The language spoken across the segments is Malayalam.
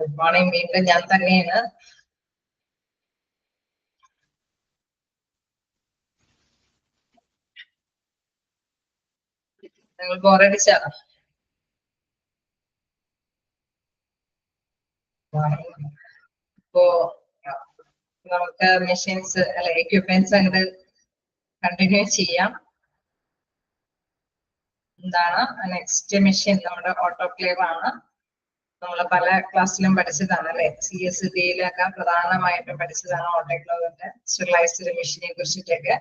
Good morning. വീണ്ടും ഞാൻ തന്നെയാണ്. നിങ്ങൾ ബോറടിച്ചാ? ഇപ്പോ നമുക്ക് മെഷീൻസ് അല്ലെ എക്യുപ്മെന്റ്സ് അങ്ങോട്ട് കണ്ടിന്യൂ ചെയ്യാം. എന്താണ് നെക്സ്റ്റ് മെഷീൻ? നമ്മുടെ ഓട്ടോക്ലേവ് ആണ്. നമ്മൾ പല ക്ലാസ്സിലും പഠിച്ചതാണ് അല്ലെ. CSDയിലൊക്കെ പ്രധാനമായിട്ടും പഠിച്ചതാണ് ഓട്ടോക്ലേവിന്റെ സ്റ്റെറിലൈസ്ഡ് മെഷീനെ കുറിച്ചിട്ടൊക്കെ.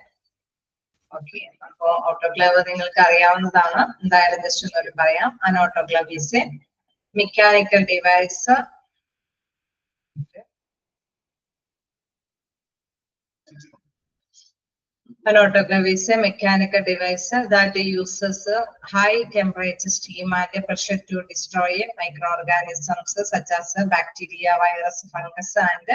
ഓക്കെ, അപ്പോ ഓട്ടോക്ലേവ് നിങ്ങൾക്ക് അറിയാവുന്നതാണ്. എന്തായാലും ജസ്റ്റ് ഒന്നൊരു പറയാം. An autoclave is a mechanical device. An autoclave is a mechanical device that uses high temperature steam and pressure to destroy microorganisms such as bacteria, virus, fungus, and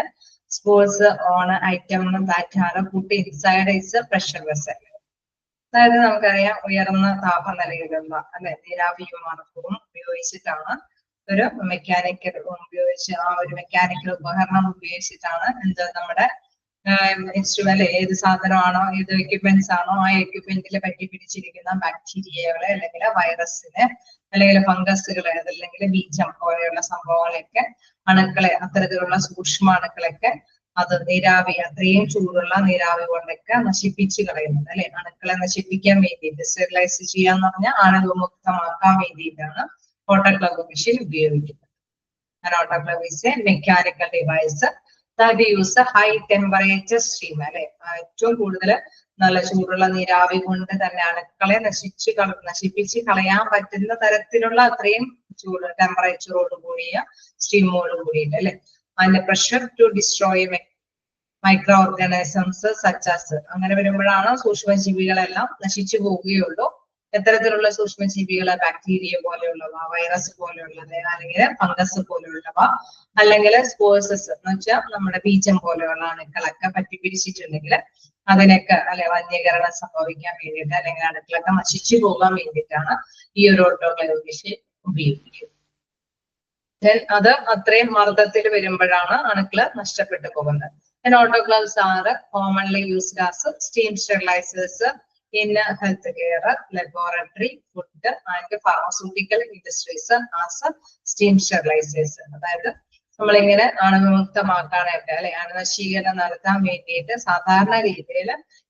spores on items that are put inside its pressure vessel. അതായത് നമുക്കറിയാം, ഉയർന്ന താപനിലയിലുള്ള അല്ലെ നീരാവി വിമാനവും ഉപയോഗിച്ചിട്ടാണ് ഒരു മെക്കാനിക്കൽ ഉപയോഗിച്ച് ആ ഒരു മെക്കാനിക്കൽ ഉപകരണം ഉപയോഗിച്ചിട്ടാണ് എന്ത് നമ്മുടെ ഇൻസ്ട്രുമെന്റ് ഏത് സാധനമാണോ ഏത് എക്യുപ്മെന്റ്സ് ആണോ ആ എക്യുപ്മെന്റിൽ പറ്റി പിടിച്ചിരിക്കുന്ന ബാക്ടീരിയകളെ അല്ലെങ്കിൽ വൈറസിനെ അല്ലെങ്കിൽ ഫംഗസുകളെ അതല്ലെങ്കിൽ ബീജം പോലെയുള്ള സംഭവങ്ങളെയൊക്കെ അണുക്കളെ അത്തരത്തിലുള്ള സൂക്ഷ്മാണുക്കളൊക്കെ അത് നീരാവി അത്രയും ചൂടുള്ള നീരാവി കൊണ്ടൊക്കെ നശിപ്പിച്ച് കളയുന്നത് അല്ലെ. അണുക്കളെ നശിപ്പിക്കാൻ വേണ്ടിയിട്ട് സ്റ്റെറിലൈസ് ചെയ്യാന്ന് പറഞ്ഞാൽ അണുവിമുക്തമാക്കാൻ വേണ്ടിയിട്ടാണ് ഓട്ടോക്ലേവ് മെഷീൻ ഉപയോഗിക്കുന്നത്. Autoclave is A mechanical device that use a high temperature steam അല്ലെ. ഏറ്റവും കൂടുതൽ നല്ല ചൂടുള്ള നീരാവി കൊണ്ട് തന്നെ അണുക്കളെ നശിപ്പിച്ച് കളയാൻ പറ്റുന്ന തരത്തിലുള്ള അത്രയും ചൂട് ടെമ്പറേച്ചറോട് കൂടിയ സ്റ്റീമോട് കൂടിയിട്ട് അല്ലെ. അതിന്റെ pressure to destroy micro organisms such as. അങ്ങനെ വരുമ്പോഴാണ് സൂക്ഷ്മജീവികളെല്ലാം നശിച്ചു പോവുകയുള്ളൂ. എത്തരത്തിലുള്ള സൂക്ഷ്മജീവികളെ? ബാക്ടീരിയ പോലെയുള്ളവ, വൈറസ് പോലെയുള്ളത്, അല്ലെങ്കിൽ ഫംഗസ് പോലെയുള്ളവ, അല്ലെങ്കിൽ സ്പോഴ്സസ് എന്ന് വെച്ചാൽ നമ്മുടെ ബീജം പോലെയുള്ള അണുക്കളൊക്കെ പറ്റിപ്പിടിച്ചിട്ടുണ്ടെങ്കിൽ അതിനൊക്കെ അല്ലെ വന്യീകരണം സംഭവിക്കാൻ വേണ്ടിയിട്ട് അല്ലെങ്കിൽ അണുക്കളൊക്കെ നശിച്ചു പോകാൻ വേണ്ടിയിട്ടാണ് ഈ ഒരു ഓട്ടോക്ലേവ് മെഷീൻ ഉപയോഗിക്കുന്നത്. അത് അത്രയും മർദ്ദത്തിൽ വരുമ്പോഴാണ് അണുക്കള് നഷ്ടപ്പെട്ടു പോകുന്നത്. Autoclaves are commonly used as steam sterilizers in healthcare, laboratory, food and pharmaceutical industries as steam sterilizers. അതായത് നമ്മളിങ്ങനെ അണുവിമുക്തമാക്കാനായിട്ട് അല്ലെ അണുനശീകരണം നടത്താൻ വേണ്ടിയിട്ട് സാധാരണ രീതിയിൽ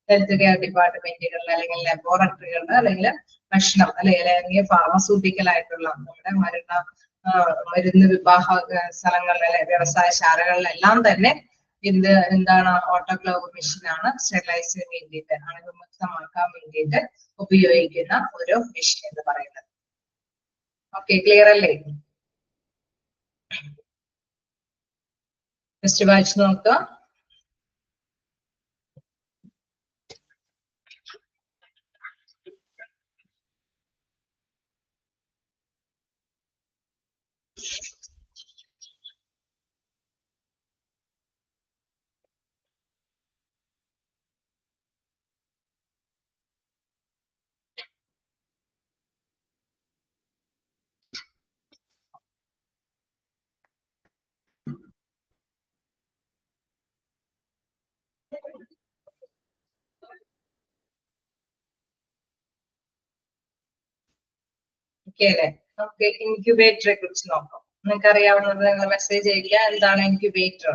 ഹെൽത്ത് കെയർ ഡിപ്പാർട്ട്മെന്റുകളിൽ അല്ലെങ്കിൽ ലബോറട്ടറികളിൽ അല്ലെങ്കിൽ ഭക്ഷണം അല്ലെങ്കിൽ ഫാർമസ്യൂട്ടിക്കൽ ആയിട്ടുള്ള നമ്മുടെ മരുന്ന് വിവാഹ സ്ഥലങ്ങളിലെ വ്യവസായശാലകളിലെല്ലാം തന്നെ എന്താണ് ഓട്ടോക്ലേവ് മെഷീനാണ് സ്റ്റെറിലൈസ് ചെയ്യാൻ വേണ്ടിയിട്ട് അണുവിമുക്തമാക്കാൻ വേണ്ടിയിട്ട് ഉപയോഗിക്കുന്ന ഒരു മെഷീൻ എന്ന് പറയുന്നത്. ഓക്കെ, ക്ലിയർ അല്ലേ? ജസ്റ്റ് വായിച്ചു നോക്കുക. ഓക്കെ അല്ലേ? നമുക്ക് ഇൻക്യുബേറ്ററെ കുറിച്ച് നോക്കാം. നിങ്ങൾക്ക് അറിയാവുന്നത് നിങ്ങൾ മെസ്സേജ് അയക്കുക. എന്താണ് ഇൻക്യുബേറ്റർ?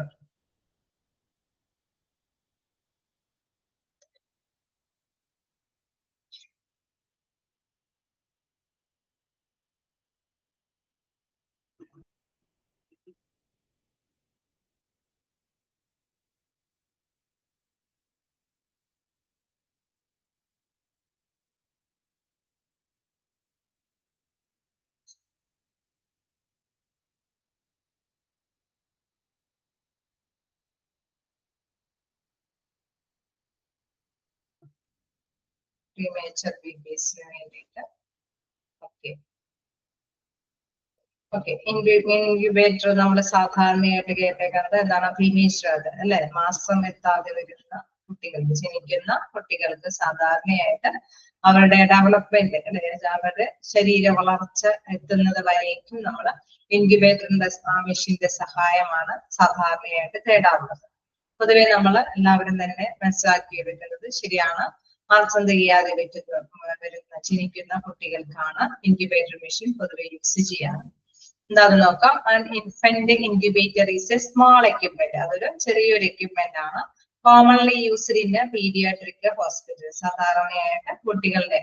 പ്രീമേച്ചർ ബേബീസിന് വേണ്ടിയിട്ട്. ഓക്കെ ഓക്കെ, ഇൻക്യുബേറ്റർ നമ്മൾ സാധാരണയായിട്ട് കേട്ടേക്കുന്നത് എന്താണ്? പ്രീമേച്ചർ അത് അല്ലെ, മാസം എത്താതെ വരുന്ന കുട്ടികൾക്ക് ജനിക്കുന്ന കുട്ടികൾക്ക് സാധാരണയായിട്ട് അവരുടെ ഡെവലപ്മെന്റ് അല്ലെങ്കിൽ അവരുടെ ശരീര വളർച്ച എത്തുന്നത് വരേക്കും നമ്മൾ ഇൻക്യുബേറ്ററിന്റെ മെഷീന്റെ സഹായമാണ് സാധാരണയായിട്ട് തേടാറുള്ളത്. പൊതുവെ നമ്മൾ എല്ലാവരും തന്നെ മനസ്സിലാക്കിയെടുക്കുന്നത് ശരിയാണ്. മാസം തികയാതെ വരുന്ന ജനിക്കുന്ന കുട്ടികൾക്കാണ് ഇൻക്യുബേറ്റർ മെഷീൻ പൊതുവെ യൂസ് ചെയ്യാറ്. എന്താണെന്ന് നോക്കാം. Infant incubator is A small equipment. അതൊരു ചെറിയൊരു എക്യുപ്മെന്റ് ആണ്. Commonly used in paediatric hospital. സാധാരണയായിട്ട് കുട്ടികളുടെ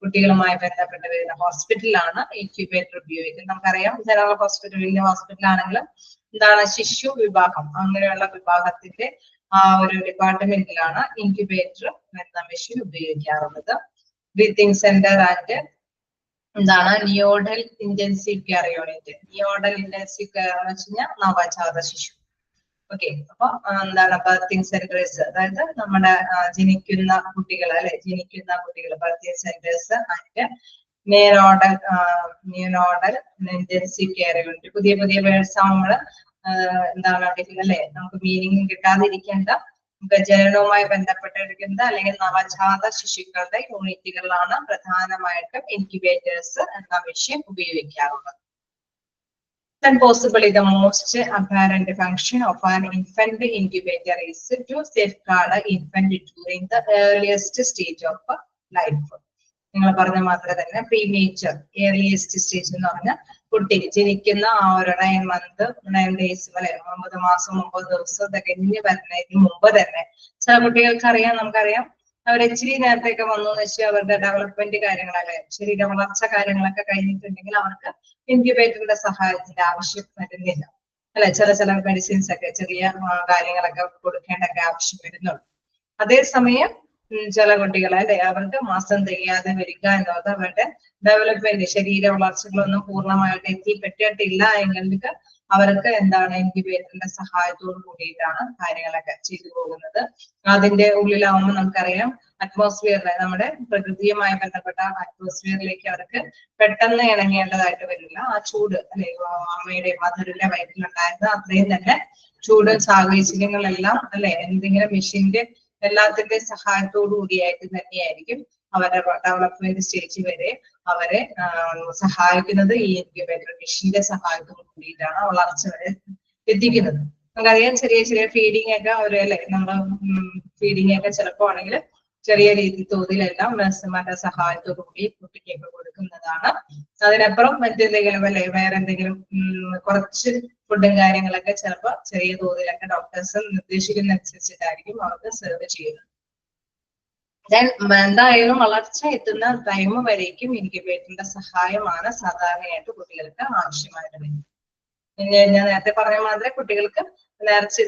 കുട്ടികളുമായി ബന്ധപ്പെട്ട് വരുന്ന ഹോസ്പിറ്റലിലാണ് ഇൻക്യുബേറ്റർ ഉപയോഗിക്കുന്നത്. നമുക്കറിയാം ജനറൽ ഹോസ്പിറ്റൽ, വലിയ ഹോസ്പിറ്റൽ ആണെങ്കിലും എന്താണ് ശിശു വിഭാഗം അങ്ങനെയുള്ള വിഭാഗത്തിന്റെ ആ ഒരു ഡിപ്പാർട്ട്മെന്റിലാണ് ഇൻക്യുബേറ്റർ എന്ന മെഷീൻ ഉപയോഗിക്കാറുള്ളത്. ബ്രീത്തിങ് സെന്റർ ആൻഡ് എന്താണ് neonatal intensive care unit. Neonatal intensive care എന്ന് വെച്ച് കഴിഞ്ഞാൽ നവജാത ശിശു. ഓക്കെ, അപ്പൊ എന്താണ് ബർത്തിങ് സെന്റേഴ്സ്, അതായത് നമ്മുടെ ജനിക്കുന്ന കുട്ടികൾ birthing centres and neonatal intensive care unit. പുതിയ പുതിയ വേർഡ്സ് ആവുമ്പോൾ എന്താണ് നമുക്ക് മീനിങ് കിട്ടാതിരിക്കേണ്ട ജനനവുമായി ബന്ധപ്പെട്ടിരിക്കുന്നത് അല്ലെങ്കിൽ നവജാത ശിശുക്കളുടെ യൂണിറ്റുകളിലാണ് പ്രധാനമായിട്ടും ഇൻക്യുബേറ്റേഴ്സ് എന്ന മെഷീൻ ഉപയോഗിക്കാറുള്ളത്. Then possibly the most apparent function of an infant incubator is to safeguard an infant during the earliest stage of life. നിങ്ങൾ പറഞ്ഞ മാത്രമേ തന്നെ പ്രീമേച്ചർ ഏർലിയസ്റ്റ് സ്റ്റേജ് എന്ന് പറഞ്ഞാൽ കുട്ടി ജനിക്കുന്ന ആ ഒരു 9 days 9 മാസം 9 ദിവസം തികഞ്ഞ് വരുന്നതിന് മുമ്പ് തന്നെ ചില കുട്ടികൾക്ക് അറിയാം, നമുക്കറിയാം അവർ ഇച്ചിരി നേരത്തേക്ക് വന്നു എന്ന് വെച്ചാൽ അവരുടെ ഡെവലപ്മെന്റ് കാര്യങ്ങളല്ലേ ശരീര വളർച്ച കാര്യങ്ങളൊക്കെ കഴിഞ്ഞിട്ടുണ്ടെങ്കിൽ അവർക്ക് ഇൻക്യുബേറ്ററിന്റെ സഹായത്തിന്റെ ആവശ്യം വരുന്നില്ല ചില മെഡിസിൻസ് ഒക്കെ ചെറിയ കാര്യങ്ങളൊക്കെ കൊടുക്കേണ്ടൊക്കെ ആവശ്യം വരുന്നുണ്ട്. അതേസമയം ചില കുട്ടികൾ അവർക്ക് മാസം തികയാതെ വരിക എന്നത് അവരുടെ ഡെവലപ്മെന്റ് ശരീര വളർച്ചകളൊന്നും പൂർണ്ണമായിട്ട് എത്തിപ്പെട്ടിട്ടില്ല എങ്കിൽ അവർക്ക് എന്താണ് ഇൻക്യുബേറ്ററിന്റെ സഹായത്തോട് കൂടിയിട്ടാണ് കാര്യങ്ങളൊക്കെ ചെയ്തു പോകുന്നത്. അതിന്റെ ഉള്ളിലാവുമ്പോൾ നമുക്കറിയാം അറ്റ്മോസ്ഫിയറിലെ നമ്മുടെ പ്രകൃതിയുമായി ബന്ധപ്പെട്ട അറ്റ്മോസ്ഫിയറിലേക്ക് അവർക്ക് പെട്ടെന്ന് ഇണങ്ങേണ്ടതായിട്ട് വരില്ല. ആ ചൂട് അമ്മയുടെ മധുരന്റെ വയറ്റിലുണ്ടായിരുന്ന അത്രയും തന്നെ ചൂട് സാഹചര്യങ്ങളെല്ലാം എന്തെങ്കിലും മെഷീന്റെ എല്ലാത്തിന്റെ സഹായത്തോടു കൂടിയായിട്ട് തന്നെയായിരിക്കും അവരുടെ ഡെവലപ്മെന്റ് സ്റ്റേജ് വരെ അവരെ സഹായിക്കുന്നത്. ഈ ഇൻക്യുബേറ്റർ മെഷീന്റെ സഹായത്തോടു കൂടിയിട്ടാണ് വളർച്ച വരെ എത്തിക്കുന്നത്. നമുക്കറിയാം ചെറിയ ചെറിയ ഫീഡിങ് ഒക്കെ നമ്മൾ ഫീഡിങ് ഒക്കെ ചിലപ്പോ ആണെങ്കിൽ ചെറിയ രീതി തോതിലെല്ലാം നഴ്സുമാരുടെ സഹായത്തോടു കൂടി കുട്ടിക്കൊക്കെ കൊടുക്കുന്നതാണ്. അതിനപ്പുറം മറ്റെന്തെങ്കിലും വേറെ എന്തെങ്കിലും കുറച്ച് ഫുഡും കാര്യങ്ങളൊക്കെ ചിലപ്പോൾ ചെറിയ തോതിലൊക്കെ ഡോക്ടേഴ്സ് നിർദ്ദേശിക്കുന്ന അനുസരിച്ചിട്ടായിരിക്കും അവർക്ക് സെർവ് ചെയ്യുന്നത്. എന്തായാലും വളർച്ച എത്തുന്ന ടൈം വരേക്കും ഇൻക്യുബേറ്ററിന്റെ സഹായമാണ് സാധാരണയായിട്ട് കുട്ടികൾക്ക് ആവശ്യമായിട്ട് വരുന്നത്. ഞാൻ നേരത്തെ പറഞ്ഞ മാതിരി കുട്ടികൾക്ക് നേരത്തെ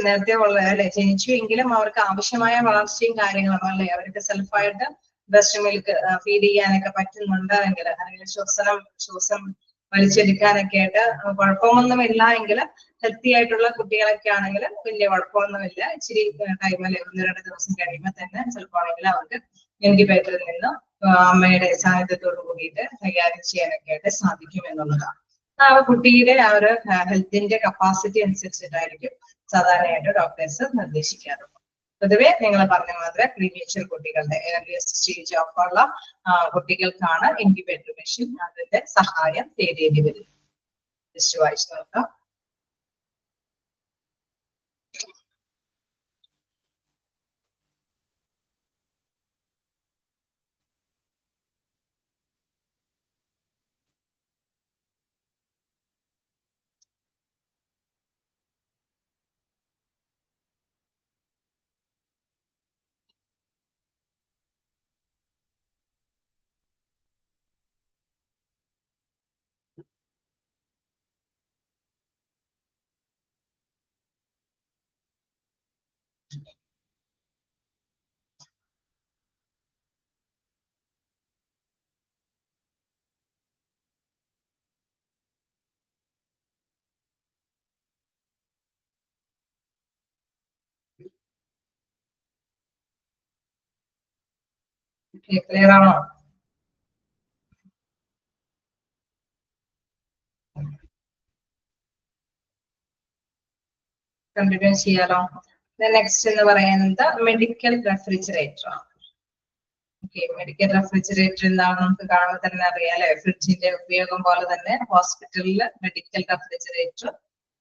ജനിച്ചു എങ്കിലും അവർക്ക് ആവശ്യമായ വളർച്ചയും കാര്യങ്ങളും അവർക്ക് സെൽഫായിട്ട് ബ്രസ്റ്റ് മിൽക്ക് ഫീഡ് ചെയ്യാനൊക്കെ പറ്റുന്നുണ്ടെങ്കിൽ അല്ലെങ്കിൽ ശ്വാസം വലിച്ചെടുക്കാനൊക്കെ ആയിട്ട് കുഴപ്പമൊന്നുമില്ല എങ്കിൽ ഹെൽത്തി ആയിട്ടുള്ള കുട്ടികളൊക്കെ ആണെങ്കിൽ വലിയ കുഴപ്പമൊന്നുമില്ല. ഇച്ചിരി ടൈം 1-2 ദിവസം കഴിയുമ്പോൾ തന്നെ ചിലപ്പോൾ ആണെങ്കിൽ അവർക്ക് ഇൻക്യുബേറ്ററിൽ നിന്ന് അമ്മയുടെ സാന്നിധ്യത്തോട് കൂടിയിട്ട് കൈകാര്യം ചെയ്യാനൊക്കെ ആയിട്ട് സാധിക്കും എന്നുള്ളതാണ്. ആ കുട്ടിയുടെ ആ ഒരു ഹെൽത്തിന്റെ കപ്പാസിറ്റി അനുസരിച്ചിട്ടായിരിക്കും സാധാരണയായിട്ട് ഡോക്ടേഴ്സ് നിർദ്ദേശിക്കാറുള്ളത്. പൊതുവെ നിങ്ങൾ പറഞ്ഞ മാതിരി പ്രീമേച്ചർ കുട്ടികളുടെ ഏർലിയസ്റ്റ് സ്റ്റേജ് ഓഫ് ഉള്ള കുട്ടികൾക്കാണ് ഇൻക്യുബേറ്റർ മെഷീൻ അതിന്റെ സഹായം തേടേണ്ടി വരുന്നത്. ജസ്റ്റ് വായിച്ചു നോക്കാം. ക്ലിയർ ആണോ? കണ്ടിന്യൂ ചെയ്യാലോ. നെക്സ്റ്റ് എന്ന് പറയുന്നത് medical refrigerator. Okay, medical refrigerator എന്താണെന്ന് നമുക്ക് കാണുമ്പോൾ തന്നെ അറിയാം അല്ലെ. ഫ്രിഡ്ജിന്റെ ഉപയോഗം പോലെ തന്നെ ഹോസ്പിറ്റലിൽ മെഡിക്കൽ റെഫ്രിജറേറ്റർ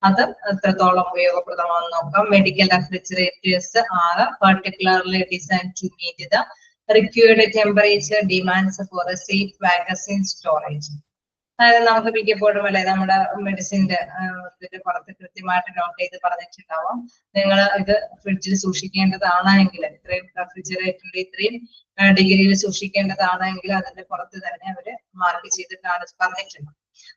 അത് എത്രത്തോളം ഉപയോഗപ്രദമാണെന്ന് നോക്കാം. Medical refrigerators are particularly designed to meet the required temperature demands for a safe vaccine storage. അതായത് നമുക്ക് മിക്കപ്പോഴും അല്ലെ നമ്മുടെ മെഡിസിന്റെ ഇതിന്റെ പുറത്ത് കൃത്യമായിട്ട് നോട്ട് ചെയ്ത് പറഞ്ഞിട്ടുണ്ടാവും, നിങ്ങൾ ഇത് ഫ്രിഡ്ജിൽ സൂക്ഷിക്കേണ്ടതാണെങ്കിൽ, ഇത്രയും റെഫ്രിജറേറ്ററിന്റെ ഇത്രയും ഡിഗ്രിയിൽ സൂക്ഷിക്കേണ്ടതാണെങ്കിൽ അതിന്റെ പുറത്ത് തന്നെ അവര് മാർക്ക് ചെയ്തിട്ടാണ് പറഞ്ഞിട്ടുണ്ട്.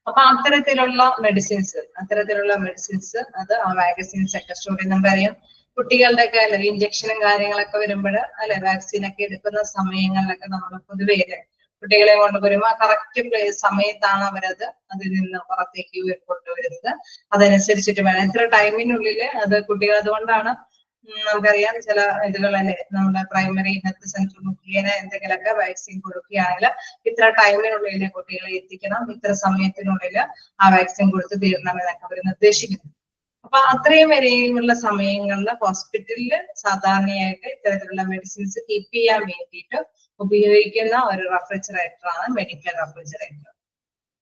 അപ്പൊ അത്തരത്തിലുള്ള മെഡിസിൻസ് അത് ആ വാക്സിൻസ് ഒക്കെ സ്റ്റോർ ചെയ്ത് നമുക്കറിയാം. കുട്ടികളുടെ ഒക്കെ അല്ലെ ഇഞ്ചക്ഷനും കാര്യങ്ങളൊക്കെ വരുമ്പോൾ അല്ലെ വാക്സിൻ ഒക്കെ എടുക്കുന്ന സമയങ്ങളിലൊക്കെ നമ്മൾ പൊതുവേ കുട്ടികളെ കൊണ്ടുവരുമ്പോൾ കറക്റ്റ് സമയത്താണ് അവരത് അതിൽ നിന്ന് പുറത്തേക്ക് കൊണ്ടുവരുന്നത്. അതനുസരിച്ചിട്ട് വേണം ഇത്ര ടൈമിനുള്ളിൽ അത് കുട്ടികൾ. അതുകൊണ്ടാണ് നമുക്കറിയാം ചില ഇതുകളല്ലേ നമ്മുടെ പ്രൈമറി ഹെൽത്ത് സെന്റർ മുഖേന എന്തെങ്കിലുമൊക്കെ വാക്സിൻ കൊടുക്കുകയാണെങ്കിൽ ഇത്ര ടൈമിനുള്ളിൽ കുട്ടികളെ എത്തിക്കണം, ഇത്ര സമയത്തിനുള്ളിൽ ആ വാക്സിൻ കൊടുത്ത് തീരണം എന്നൊക്കെ അവർ നിർദ്ദേശിക്കുന്നു. അപ്പൊ അത്രയും വരെയുള്ള സമയങ്ങളിൽ ഹോസ്പിറ്റലിൽ സാധാരണയായിട്ട് ഇത്തരത്തിലുള്ള മെഡിസിൻസ് കീപ്പ് ചെയ്യാൻ വേണ്ടിയിട്ട് ഉപയോഗിക്കുന്ന ഒരു റെഫ്രിജറേറ്റർ ആണ് medical refrigerator.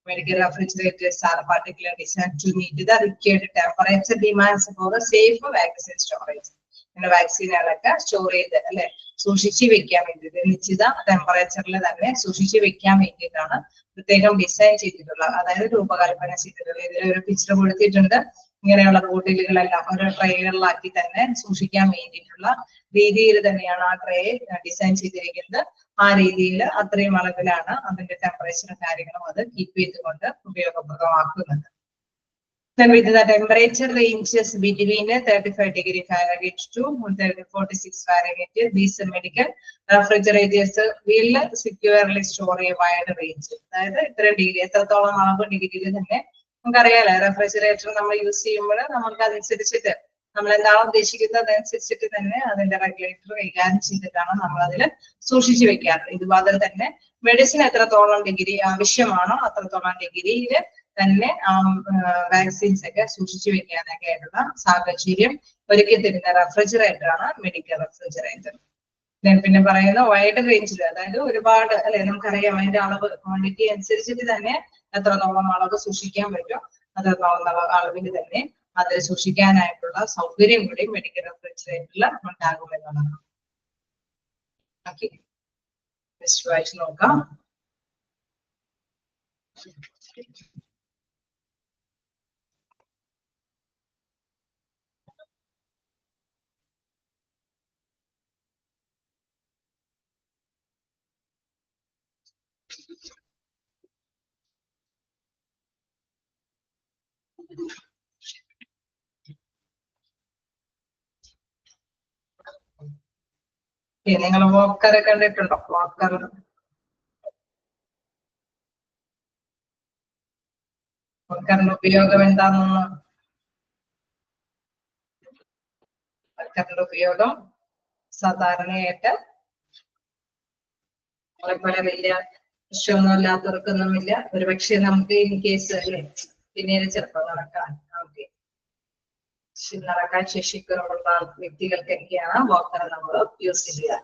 Medical refrigerators are particularly designed to meet the required temperature demands for a safe vaccine storage. വാക്സിനുകളൊക്കെ സ്റ്റോർ ചെയ്ത് അല്ലെ സൂക്ഷിച്ചു വെക്കാൻ വേണ്ടിയിട്ട് നിശ്ചിത ടെമ്പറേച്ചറിൽ തന്നെ സൂക്ഷിച്ചു വെക്കാൻ വേണ്ടിയിട്ടാണ് പ്രത്യേകം ഡിസൈൻ ചെയ്തിട്ടുള്ളത്, അതായത് രൂപകൽപ്പന ചെയ്തിട്ടുള്ളത്. ഇതിലൊരു പിക്ചർ കൊടുത്തിട്ടുണ്ട്. ഇങ്ങനെയുള്ള ബോട്ടിലുകളെല്ലാം ഓരോ ട്രേകളിലാക്കി തന്നെ സൂക്ഷിക്കാൻ വേണ്ടിയിട്ടുള്ള രീതിയിൽ തന്നെയാണ് ആ ട്രേ ഡിസൈൻ ചെയ്തിരിക്കുന്നത്. ആ രീതിയിൽ അത്രയും അളവിലാണ് അതിന്റെ ടെമ്പറേച്ചറും കാര്യങ്ങളും അത് കീപ്പ് ചെയ്തുകൊണ്ട് ഉപയോഗപ്രദമാക്കുന്നത്. Then with the temperature ranges between 35 degree Fahrenheit to 46 Fahrenheit, these medical refrigerators will securely store a wide range. അതായത് ഇത്ര ഡിഗ്രി എത്രത്തോളം അളവ് ഡിഗ്രിയിൽ തന്നെ നമുക്കറിയാലോ. റെഫ്രിജറേറ്റർ നമ്മൾ യൂസ് ചെയ്യുമ്പോൾ നമുക്ക് അതനുസരിച്ചിട്ട് നമ്മൾ എന്താണോ ഉദ്ദേശിക്കുന്നത് അതനുസരിച്ചിട്ട് തന്നെ അതിന്റെ റെഗുലേറ്റർ കൈകാര്യം ചെയ്തിട്ടാണ് നമ്മൾ അതിൽ സൂക്ഷിച്ചു വെക്കാറ്. ഇതുപോലെ തന്നെ മെഡിസിൻ എത്രത്തോളം ഡിഗ്രി ആവശ്യമാണോ അത്രത്തോളം ഡിഗ്രിയിൽ തന്നെ വാക്സിൻസ് ഒക്കെ സൂക്ഷിച്ചു വെക്കാനൊക്കെ ആയിട്ടുള്ള സാഹചര്യം ഒരുക്കി തരുന്ന റെഫ്രിജറേറ്റർ ആണ് മെഡിക്കൽ റെഫ്രിജറേറ്റർ. പിന്നെ പറയുന്ന വൈഡ് റേഞ്ചിൽ, അതായത് ഒരുപാട് അല്ലെ നമുക്കറിയാം അതിന്റെ അളവ് ക്വാണ്ടിറ്റി അനുസരിച്ചിട്ട് തന്നെ എത്രത്തോളം അളവ് സൂക്ഷിക്കാൻ പറ്റും അത്രത്തോളം അളവിൽ തന്നെ അതിൽ സൂക്ഷിക്കാനായിട്ടുള്ള സൗകര്യം കൂടി മെഡിക്കൽ റെഫ്രിജറേറ്ററിൽ ഉണ്ടാകുമെന്നുള്ളതാണ്. ഓക്കെ, വായിച്ചു നോക്കാം. നിങ്ങൾ വാക്കറെ കണ്ടിട്ടുണ്ടോ? വാക്കറിന്റെ ഉപയോഗം എന്താണെന്ന്? വാക്കറിന്റെ ഉപയോഗം സാധാരണയായിട്ട് നമ്മളെപ്പോലെ വലിയ വിഷമൊന്നും ഇല്ലാത്തവർക്കൊന്നുമില്ല. ഒരുപക്ഷെ നമുക്ക് ഇൻ കേസ് അല്ലേ പിന്നീട് ചെറുപ്പം നടക്കാൻ ശേഷിക്കുറവുള്ള വ്യക്തികൾക്കൊക്കെയാണ് വാക്കർ നമ്മൾ യൂസ് ചെയ്യുക.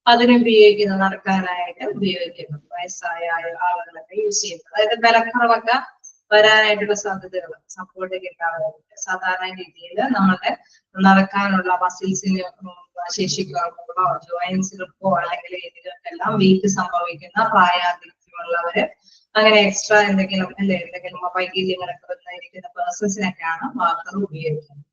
അതിനുപയോഗിക്കുന്ന നടക്കാനായിട്ട് ഉപയോഗിക്കുന്നു. വയസ്സായ ആളുകളൊക്കെ യൂസ് ചെയ്യുന്നത്. അതായത് ബലക്കുറവൊക്കെ വരാനായിട്ടുള്ള സാധ്യതകൾ സപ്പോർട്ട് കിട്ടാനായിട്ട് സാധാരണ രീതിയിൽ നമ്മുടെ നടക്കാനുള്ള മസിൽസിന് ശേഷിക്കുറവുകളോ ജോയിൻസുകൾക്കോ അല്ലെങ്കിൽ ഇതിലൊക്കെല്ലാം വീക്ക് സംഭവിക്കുന്ന പ്രായാധിക്യമുള്ളവര് അങ്ങനെ എക്സ്ട്രാ എന്തെങ്കിലും അല്ലെ എന്തെങ്കിലും വൈകല്യങ്ങളൊക്കെ വന്നിരിക്കുന്ന പേഴ്സൺസിനൊക്കെയാണ് വാക്കർ ഉപയോഗിക്കുന്നത്.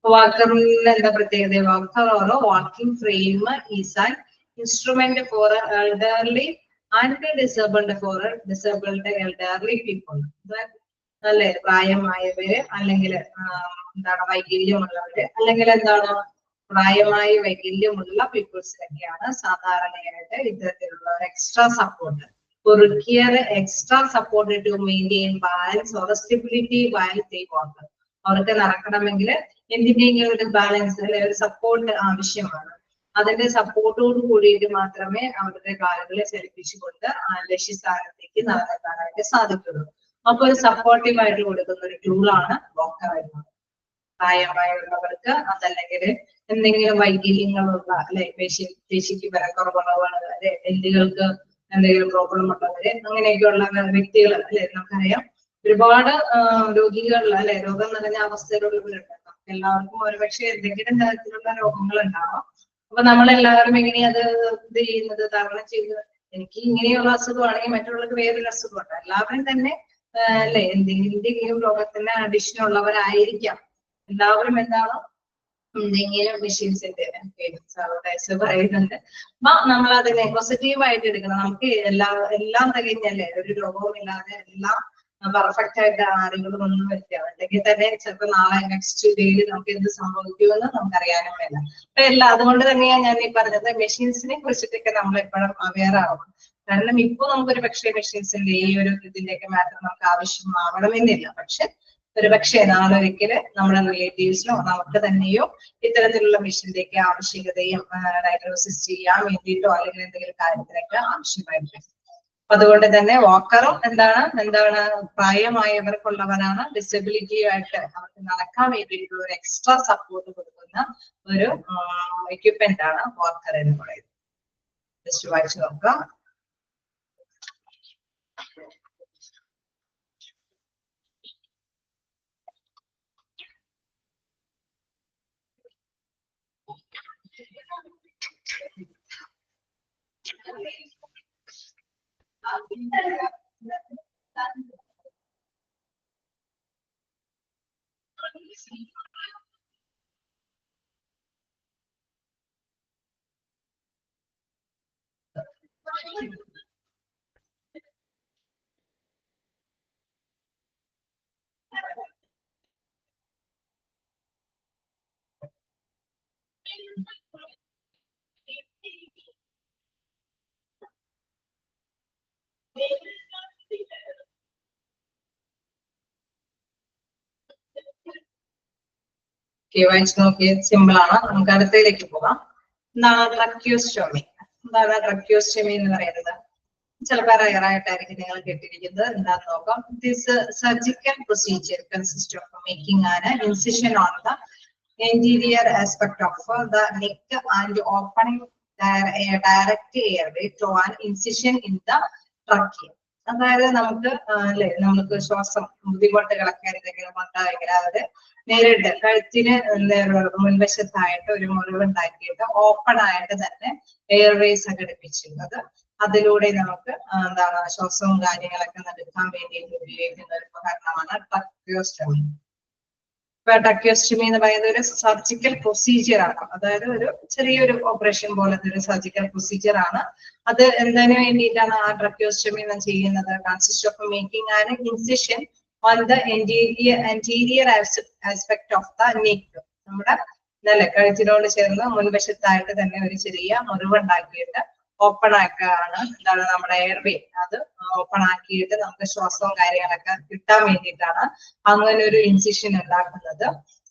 വാക്കറിൽ എന്താ പ്രത്യേകത? വാക്കർ ഓരോ walking frame is an instrument for elderly and disabled elderly people. അല്ലെ പ്രായമായവര് അല്ലെങ്കിൽ എന്താണ് വൈകല്യമുള്ളവര് അല്ലെങ്കിൽ എന്താണ് പ്രായമായി വൈകല്യമുള്ള പീപ്പിൾസിനൊക്കെയാണ് സാധാരണയായിട്ട് ഇത്തരത്തിലുള്ള extra support extra support to maintain balance or stability while they walk. അവർക്ക് നടക്കണമെങ്കിൽ എന്തിന്റെങ്കിലും ഒരു ബാലൻസ് അല്ലെ ഒരു സപ്പോർട്ട് ആവശ്യമാണ്. അതിന്റെ സപ്പോർട്ടോട് കൂടിയിട്ട് മാത്രമേ അവരുടെ കാലുകളെ ചലിപ്പിച്ചുകൊണ്ട് ലക്ഷ്യസ്ഥാനത്തേക്ക് നടന്നെത്താനായിട്ട് സാധിക്കുള്ളൂ. അപ്പൊ ഒരു സപ്പോർട്ടീവ് ആയിട്ട് കൊടുക്കുന്ന ഒരു ടൂളാണ് വാക്കർ എന്നത്. പ്രായമായുള്ളവർക്ക്, അതല്ലെങ്കിൽ എന്തെങ്കിലും വൈകല്യങ്ങളുള്ള അല്ലെ, പേശിക്ക് ബലക്കുറവുള്ളവർ, അല്ലെ എല്ലുകൾക്ക് എന്തെങ്കിലും പ്രോബ്ലം ഉള്ളവര്, അങ്ങനെയൊക്കെയുള്ള വ്യക്തികൾ അല്ലെ, നമുക്കറിയാം ഒരുപാട് രോഗികൾ അല്ലെ, രോഗം നിറഞ്ഞ അവസ്ഥയിലുള്ളവരുണ്ട്. എല്ലാവർക്കും ഒരുപക്ഷെ എന്തെങ്കിലും തരത്തിലുള്ള രോഗങ്ങൾ ഉണ്ടാവാം. അപ്പൊ നമ്മളെല്ലാവരും എങ്ങനെയാ അത് ഇത് ചെയ്യുന്നത്, തരണം ചെയ്ത്, എനിക്ക് ഇങ്ങനെയുള്ള അസുഖമാണെങ്കിൽ മറ്റുള്ളവർക്ക് വേറൊരു അസുഖമുണ്ട്, എല്ലാവരും തന്നെ അല്ലെ എന്തെങ്കിലും രോഗത്തിന് അഡിഷൻ ഉള്ളവരായിരിക്കാം. എല്ലാവരും എന്താണ് എന്തെങ്കിലും മെഷീൻസിന്റെ പറയുന്നുണ്ട്. അപ്പൊ നമ്മൾ അതിനെ പോസിറ്റീവായിട്ട് എടുക്കണം. നമുക്ക് എല്ലാം തികഞ്ഞല്ലേ, ഒരു രോഗവും ഇല്ലാതെ എല്ലാം പെർഫെക്റ്റ് ആയിട്ട് ആരെങ്കിലും ഒന്നും വരില്ല. അല്ലെങ്കിൽ തന്നെ ചിലപ്പോൾ നാളെ നെക്സ്റ്റ് ഡേയിൽ നമുക്ക് എന്ത് സംഭവിക്കുമെന്ന് നമുക്കറിയാനും വേണ്ട. അപ്പൊ അതുകൊണ്ട് തന്നെയാണ് ഞാൻ ഈ പറഞ്ഞത്, മെഷീൻസിനെ കുറിച്ചിട്ടൊക്കെ നമ്മൾ എപ്പോഴും അവെയർ ആവണം. കാരണം ഇപ്പൊ നമുക്കൊരു പക്ഷേ മെഷീൻസിന്റെ ഈ ഒരു ഇതിന്റെയൊക്കെ മാറ്റം നമുക്ക് ആവശ്യമാവണമെന്നില്ല. പക്ഷെ ഒരു പക്ഷേ നാളെ ഒരിക്കല് നമ്മുടെ റിലേറ്റീവ്സിനോ നമുക്ക് തന്നെയോ ഇത്തരത്തിലുള്ള മെഷീനിലേക്ക് ആവശ്യകതയും ഡയഗ്നോസിസ് ചെയ്യാൻ വേണ്ടിയിട്ടോ അല്ലെങ്കിൽ എന്തെങ്കിലും കാര്യത്തിനൊക്കെ ആവശ്യമായിരിക്കും. അതുകൊണ്ട് തന്നെ വാക്കറും എന്താണ് പ്രായമായവർക്കുള്ളവരാണ്, ഡിസബിലിറ്റിയായിട്ട് അവർക്ക് നടക്കാൻ വേണ്ടിയിട്ടുള്ള ഒരു എക്സ്ട്രാ സപ്പോർട്ട് കൊടുക്കുന്ന ഒരു എക്യുപ്മെന്റ് ആണ് വാക്കർ എന്ന് പറയുന്നത്. ജസ്റ്റ് വായിച്ചു നോക്കാം. വായിച്ചു നോക്കിയ സിമ്പിൾ ആണ്. നമുക്ക് അടുത്തയിലേക്ക് പോകാം. എന്താണ് ട്രക്കിയോസ്റ്റോമി? എന്താണ് ട്രക്കിയോസ്റ്റോമി എന്ന് പറയുന്നത്? ചിലപ്പോൾ റയറായിട്ടായിരിക്കും നിങ്ങൾ കേട്ടിരിക്കുന്നത്. എന്താന്ന് നോക്കാം. This surgical procedure consist of making an incision on the anterior aspect of the neck and opening direct airway to an incision in the trachea. അതായത് നമുക്ക് ശ്വാസം ബുദ്ധിമുട്ടുകളൊക്കെ എന്തെങ്കിലും ഉണ്ടായെങ്കിൽ അതായത് നേരിട്ട് കഴുത്തിന് മുൻവശത്തായിട്ട് ഒരു മുറിവ് ഉണ്ടാക്കിയിട്ട് ഓപ്പൺ ആയിട്ട് തന്നെ എയർവേസ് ഘടിപ്പിച്ചിരുന്നത്, അതിലൂടെ നമുക്ക് ശ്വാസവും കാര്യങ്ങളൊക്കെ നടക്കാൻ വേണ്ടിയിട്ട് ഉപയോഗിക്കുന്ന ഒരു ഉപകരണമാണ് ട്രക്കിയോസ്റ്റോമി. ട്രക്കിയോസ്റ്റോമി എന്ന് പറയുന്നത് ഒരു സർജിക്കൽ പ്രൊസീജിയർ ആണ്. അതായത് ഒരു ചെറിയൊരു ഓപ്പറേഷൻ പോലത്തെ ഒരു സർജിക്കൽ പ്രൊസീജിയർ ആണ്. അത് എന്തിനു വേണ്ടിയിട്ടാണ് ആ ട്രക്കിയോസ്റ്റോമി ചെയ്യുന്നത്? Consist of making an incision on the anterior aspect of the neck. നമ്മുടെ കഴുത്തിനോട് ചേർന്ന് മുൻവശത്തായിട്ട് തന്നെ ഒരു ചെറിയ മുറിവുണ്ടാക്കിയിട്ട് ഓപ്പൺ ആക്കാണ് നമ്മുടെ എയർവേ. അത് ഓപ്പൺ ആക്കിയിട്ട് നമുക്ക് ശ്വാസവും കാര്യങ്ങളൊക്കെ കിട്ടാൻ വേണ്ടിയിട്ടാണ് അങ്ങനെ ഒരു ഇൻസിഷൻ ഉണ്ടാക്കുന്നത്.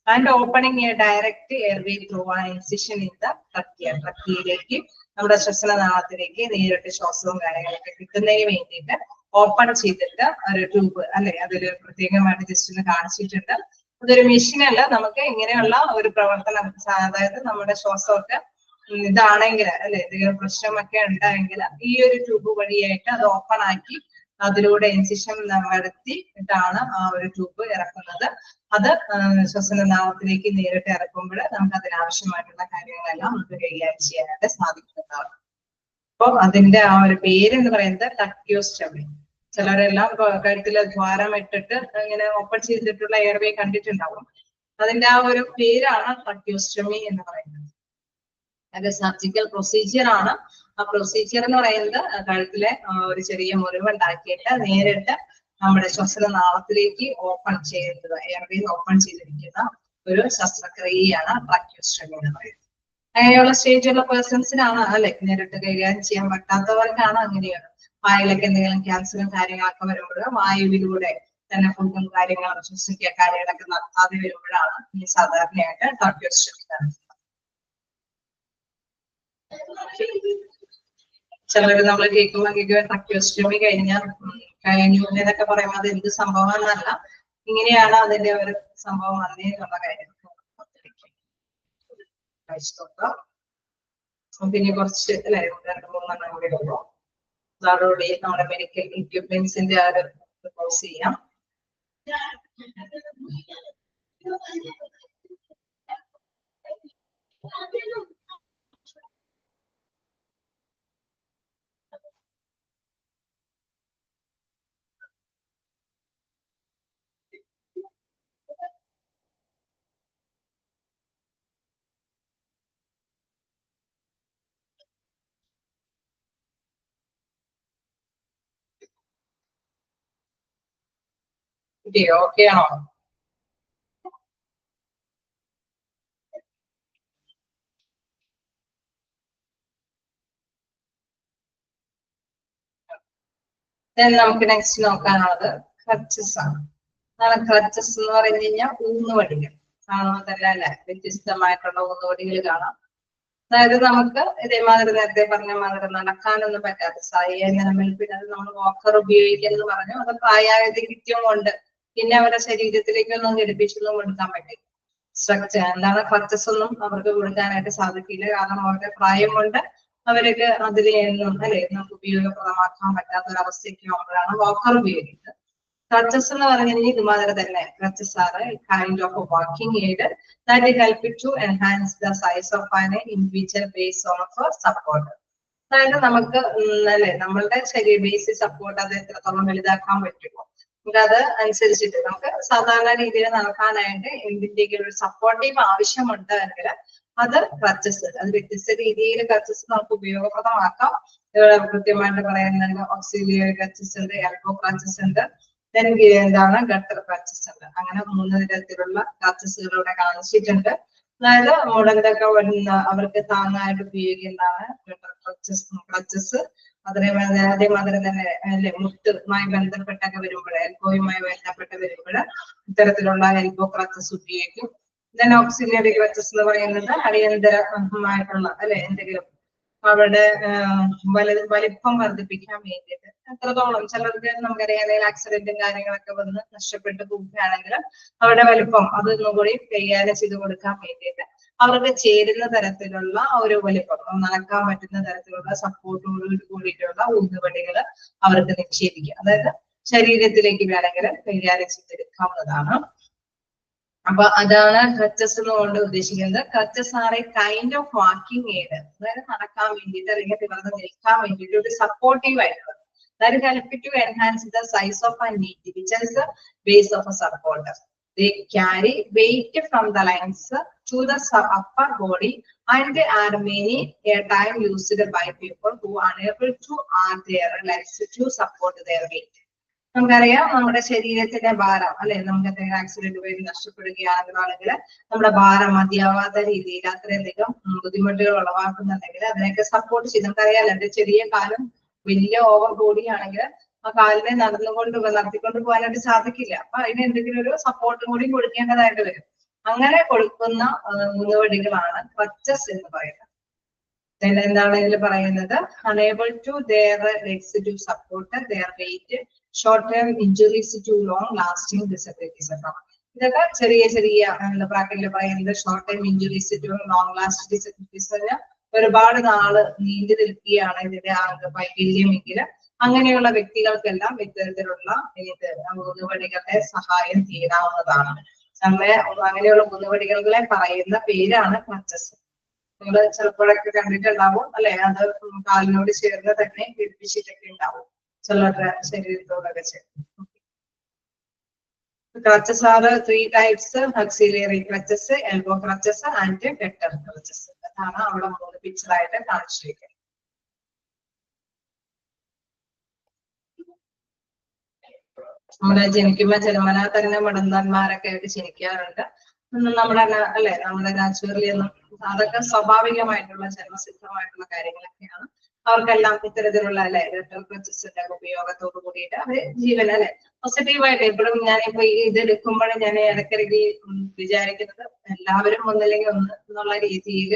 And opening A direct airway through ആ ഇൻസിഷൻ ഇൻ ദ ട്രക്കിയ. ട്രക്കിയയിലേക്ക് നമ്മുടെ ശ്വസനനാളത്തിലേക്ക് നേരിട്ട് ശ്വാസവും കാര്യങ്ങളൊക്കെ കിട്ടുന്നതിന് വേണ്ടിയിട്ട് ഓപ്പൺ ചെയ്തിട്ട് ഒരു ട്യൂബ് അല്ലെ, അതൊരു പ്രത്യേകമായിട്ട് ജസ്റ്റ് ഒന്ന് കാണിച്ചിട്ടുണ്ട്. അതൊരു മെഷീനല്ല, നമുക്ക് ഇങ്ങനെയുള്ള ഒരു പ്രവർത്തനം, അതായത് നമ്മുടെ ശ്വാസമൊക്കെ ഇതാണെങ്കിൽ അല്ലെ എന്തെങ്കിലും പ്രശ്നമൊക്കെ ഉണ്ടായെങ്കിൽ ഈ ഒരു ട്യൂബ് വഴിയായിട്ട് അത് ഓപ്പൺ ആക്കി അതിലൂടെ ഇൻസിഷൻ നടത്തിയിട്ടാണ് ആ ഒരു ട്യൂബ് ഇറക്കുന്നത്. അത് ശ്വസനനാളത്തിലേക്ക് നേരിട്ട് ഇറക്കുമ്പോൾ നമുക്ക് അതിനാവശ്യമായിട്ടുള്ള കാര്യങ്ങളെല്ലാം നമുക്ക് കൈകാര്യം ചെയ്യാനായിട്ട് സാധിക്കുന്നതാണ്. അപ്പൊ അതിന്റെ ആ ഒരു പേര് എന്ന് പറയുന്നത് ട്രക്കിയോസ്റ്റോമി. ചിലരെല്ലാം കഴുത്തില് ദ്വാരം ഇട്ടിട്ട് ഇങ്ങനെ ഓപ്പൺ ചെയ്തിട്ടുള്ള എയർവേ കണ്ടിട്ടുണ്ടാവും. അതിന്റെ ആ ഒരു പേരാണ് ട്രക്കിയോസ്റ്റോമി എന്ന് പറയുന്നത്. അത് സർജിക്കൽ പ്രൊസീജിയർ ആണ്. ആ പ്രൊസീജിയർ എന്ന് പറയുന്നത് കഴുത്തിലെ ഒരു ചെറിയ മുറിവ് ഉണ്ടാക്കിയിട്ട് നേരിട്ട് നമ്മുടെ ശ്വസനനാളത്തിലേക്ക് ഓപ്പൺ ചെയ്തിട്ടുള്ള എയർവേ ഓപ്പൺ ചെയ്തിരിക്കുന്ന ഒരു ശസ്ത്രക്രിയയാണ് ട്രക്കിയോസ്റ്റോമി എന്ന് പറയുന്നത്. അങ്ങനെയുള്ള സ്റ്റേജുള്ള പേഴ്സൺസിനാണ് അല്ലെ നേരിട്ട് കൈകാര്യം ചെയ്യാൻ പറ്റാത്തവർക്കാണ് അങ്ങനെയാണ്. വായിലൊക്കെ എന്തെങ്കിലും ക്യാൻസറും കാര്യങ്ങളൊക്കെ വരുമ്പോൾ വായുവിലൂടെ തന്നെ ഫുഡും കാര്യങ്ങളും ശ്വസിക്കുക കാര്യങ്ങളൊക്കെ നടത്താതെ വരുമ്പോഴാണ് ഈ സാധാരണയായിട്ട് ട്രക്കിയോസ്റ്റോമി നടത്തുന്നത്. ചിലര് നമ്മൾ കേൾക്കുമ്പോൾ ട്രക്കിയോസ്റ്റോമി കഴിഞ്ഞു എന്നൊക്കെ പറയുമ്പോൾ അത് എന്ത് സംഭവം എന്നല്ല, ഇങ്ങനെയാണ് അതിന്റെ ഒരു സംഭവം വന്നേന്നുള്ള കാര്യം. കഴിച്ചു നോക്കാം. പിന്നെ കുറച്ച് അല്ലെ 2-3 കൂടി ഉള്ളൂ. അതോടുകൂടി നമ്മുടെ മെഡിക്കൽ എക്യുപ്മെന്റ്സിന്റെ ആ ഒരു ക്ലോസ് ചെയ്യാം. ഓക്കെ ആണോ? നമുക്ക് നെക്സ്റ്റ് നോക്കാനുള്ളത് ക്രച്ചസ് ആണ്. ക്രച്ചസ് എന്ന് പറഞ്ഞു കഴിഞ്ഞാൽ ഊന്നുവടികൾ കാണുമ്പോൾ തന്നെ അല്ലെ വ്യത്യസ്തമായിട്ടുള്ള ഊന്നുവടികൾ കാണാം. അതായത് നമുക്ക് ഇതേമാതിരി നേരത്തെ പറഞ്ഞ മാതിരി നടക്കാനൊന്നും പറ്റാത്ത സായാഹ്നമിൽ പിന്നെ അത് നമ്മൾ വാക്കർ ഉപയോഗിക്കുന്നത് പറഞ്ഞു. അത് പ്രായാധിക്യം കൊണ്ട് പിന്നെ അവരുടെ ശരീരത്തിലേക്കൊന്നും ഘടിപ്പിച്ചൊന്നും കൊടുക്കാൻ പറ്റില്ല. സ്ട്രക്ചർ എന്താണ് ക്രച്ചസ് ഒന്നും അവർക്ക് കൊടുക്കാനായിട്ട് സാധിക്കില്ല. കാരണം അവരുടെ പ്രായം കൊണ്ട് അവർക്ക് അതിലെയൊന്നും അല്ലെ നമുക്ക് ഉപയോഗപ്രദമാക്കാൻ പറ്റാത്ത ഒരു അവസ്ഥയ്ക്ക് ആകുമ്പോഴാണ് വാക്കർ ഉപയോഗിക്കുന്നത്. ക്രച്ചസ് എന്ന് പറഞ്ഞു കഴിഞ്ഞാൽ ഇതുമാതിരി തന്നെ ക്രച്ചസ് ആണ് kind of walking aid that help to enhance the size of an individual base of support. അതായത് നമുക്ക് അല്ലെ നമ്മളുടെ ശരീര ബേസ് സപ്പോർട്ട് അത് എത്രത്തോളം വലുതാക്കാൻ പറ്റുമോ അത് അനുസരിച്ചിട്ട് നമുക്ക് സാധാരണ രീതിയിൽ നടക്കാനായിട്ട് എന്തിന്റെയും ഒരു സപ്പോർട്ടീവ് ആവശ്യമുണ്ട് എങ്കിൽ അത് ക്രച്ചസ് അത് വ്യത്യസ്ത രീതിയിൽ ക്രച്ചസ് നമുക്ക് ഉപയോഗപ്രദമാക്കാം. കൃത്യമായിട്ട് പറയുന്നത് ഓക്സിലിയറി ക്രച്ചസ് ഉണ്ട്, എൽബോ ക്രച്ചസ് ഉണ്ട്, എന്താണ് ഗട്ടർ ക്രച്ചസ് ഉണ്ട്. അങ്ങനെ 3 തരത്തിലുള്ള ക്രച്ചസുകൾ ഇവിടെ കാണിച്ചിട്ടുണ്ട്. അതായത് മുടന്തൊക്കെ വരുന്ന അവർക്ക് താങ്ങായിട്ട് ഉപയോഗിക്കുന്നതാണ് ഗട്ടർ ക്രച്ചസ്. അതേമാതിരി തന്നെ അല്ലെ മുട്ടുമായി ബന്ധപ്പെട്ടൊക്കെ വരുമ്പോൾ എൽബോയുമായി ബന്ധപ്പെട്ട് വരുമ്പോൾ ഇത്തരത്തിലുള്ള എൽബോ ക്രച്ചസ് ഉപയോഗിക്കും. ദെൻ ഓക്സിലിയറി ക്രച്ചസ് എന്ന് പറയുന്നത് അടിയന്തരമായിട്ടുള്ള അല്ലെ എന്തെങ്കിലും അവരുടെ വലിപ്പം വർദ്ധിപ്പിക്കാൻ വേണ്ടിയിട്ട് എത്രത്തോളം ചിലർക്ക് നമുക്കറിയാം എന്തെങ്കിലും ആക്സിഡന്റും കാര്യങ്ങളൊക്കെ വന്ന് നഷ്ടപ്പെട്ടു പോവുകയാണെങ്കിൽ അവരുടെ വലിപ്പം അതൊന്നും കൂടി കൈകാര്യം ചെയ്ത് കൊടുക്കാൻ വേണ്ടിയിട്ട് അവർക്ക് ചേരുന്ന തരത്തിലുള്ള ഒരു വലിപ്പം നടക്കാൻ പറ്റുന്ന തരത്തിലുള്ള സപ്പോർട്ടോട് കൂടിയിട്ടുള്ള ഊന്നുവടികൾ അവർക്ക് നിക്ഷേപിക്കാം. അതായത് ശരീരത്തിലേക്ക് വേണമെങ്കിൽ കൈകാര്യം ചെയ്തെടുക്കാവുന്നതാണ്. അപ്പൊ അതാണ് ക്രച്ചസ് എന്നുകൊണ്ട് ഉദ്ദേശിക്കുന്നത്. Crutches are a kind of walking aid, അതായത് നടക്കാൻ വേണ്ടിയിട്ട് അല്ലെങ്കിൽ നിവർന്ന് നിൽക്കാൻ വേണ്ടിയിട്ട് ഒരു സപ്പോർട്ടീവ് ആയിട്ടുള്ളത്. that help to enhance the size of an individual's base of a supporter. They carry weight from the legs to the upper body and are many a time used by people who are unable to arm their legs to support their weight. നമുക്കറിയാം നമ്മുടെ ശരീരത്തിന്റെ ഭാരം അല്ലെ നമുക്ക് എന്തെങ്കിലും ആക്സിഡന്റ് വഴി നഷ്ടപ്പെടുകയാണെങ്കിൽ നമ്മുടെ ഭാരം മതിയാവാത്ത രീതിയിൽ അത്രയധികം ബുദ്ധിമുട്ടുകൾ ഉളവാക്കുന്നുണ്ടെങ്കിൽ അതിനൊക്കെ സപ്പോർട്ട് ചെയ്ത് നമുക്കറിയാലോ എന്റെ ചെറിയ കാലം വലിയ ഓവർ ബോഡി ആണെങ്കിൽ ആ കാലിനെ നടത്തിക്കൊണ്ട് പോകാനായിട്ട് സാധിക്കില്ല. അപ്പൊ അതിന് എന്തെങ്കിലും ഒരു സപ്പോർട്ടും കൂടി കൊടുക്കേണ്ടതായിട്ട് വരും. അങ്ങനെ കൊടുക്കുന്ന ഊന്നുവടികളാണ് ക്രച്ചസ് എന്ന് പറയുന്നത്. എന്താണ് ഇതിൽ പറയുന്നത്? unable to their legs to support their weight, short term injuries to long lasting disabilities. ഇതൊക്കെ ചെറിയ ബ്രാക്കറ്റിൽ പറയുന്നത് short time injuries to long lasting disabilities ഒരുപാട് നാള് നീണ്ടു നിൽക്കുകയാണ് ഇതിന്റെ വൈകല്യമെങ്കിൽ അങ്ങനെയുള്ള വ്യക്തികൾക്കെല്ലാം ഇത്തരത്തിലുള്ള ഊന്നുവടികളുടെ സഹായം തീരാവുന്നതാണ്. അങ്ങനെയുള്ള ഊന്നുവടികളെ പറയുന്ന പേരാണ് ക്രച്ചസ്. നിങ്ങൾ ചിലപ്പോഴൊക്കെ കണ്ടിട്ടുണ്ടാവും അല്ലെ, അത് കാലിനോട് ചേർന്ന് തന്നെ ഘടിപ്പിച്ചിട്ടൊക്കെ ഉണ്ടാവും ചിലരുടെ ശരീരത്തോടൊക്കെ ചേർന്ന്. Crutches are 3 types: auxiliary crutches, elbow crutches and gutter crutches. അതാണ് അവിടെ 3 പിക്ചർ ആയിട്ട് കാണിച്ചിരിക്കുന്നത്. നമ്മള് ജനിക്കുമ്പോ ജന്മന തന്നെ മടന്തന്മാരൊക്കെ ആയിട്ട് ജനിക്കാറുണ്ട്. നമ്മുടെ അല്ലെ നമ്മുടെ നാച്ചുറലി ഒന്നും അതൊക്കെ സ്വാഭാവികമായിട്ടുള്ള ജന്മസിദ്ധമായിട്ടുള്ള കാര്യങ്ങളൊക്കെയാണ്. അവർക്കെല്ലാം ഇത്തരത്തിലുള്ള അല്ലെ ഗട്ടർ ക്രച്ചസിന്റെ ഉപയോഗത്തോട് കൂടിയിട്ട് അവര് ജീവൻ അല്ലെ പോസിറ്റീവായിട്ട് എപ്പോഴും ഞാനിപ്പോ ഇത് എടുക്കുമ്പോൾ ഞാൻ ഇടയ്ക്കിടയ്ക്ക് വിചാരിക്കുന്നത് എല്ലാവരും ഒന്നല്ലെങ്കിൽ ഒന്ന് എന്നുള്ള രീതിയിൽ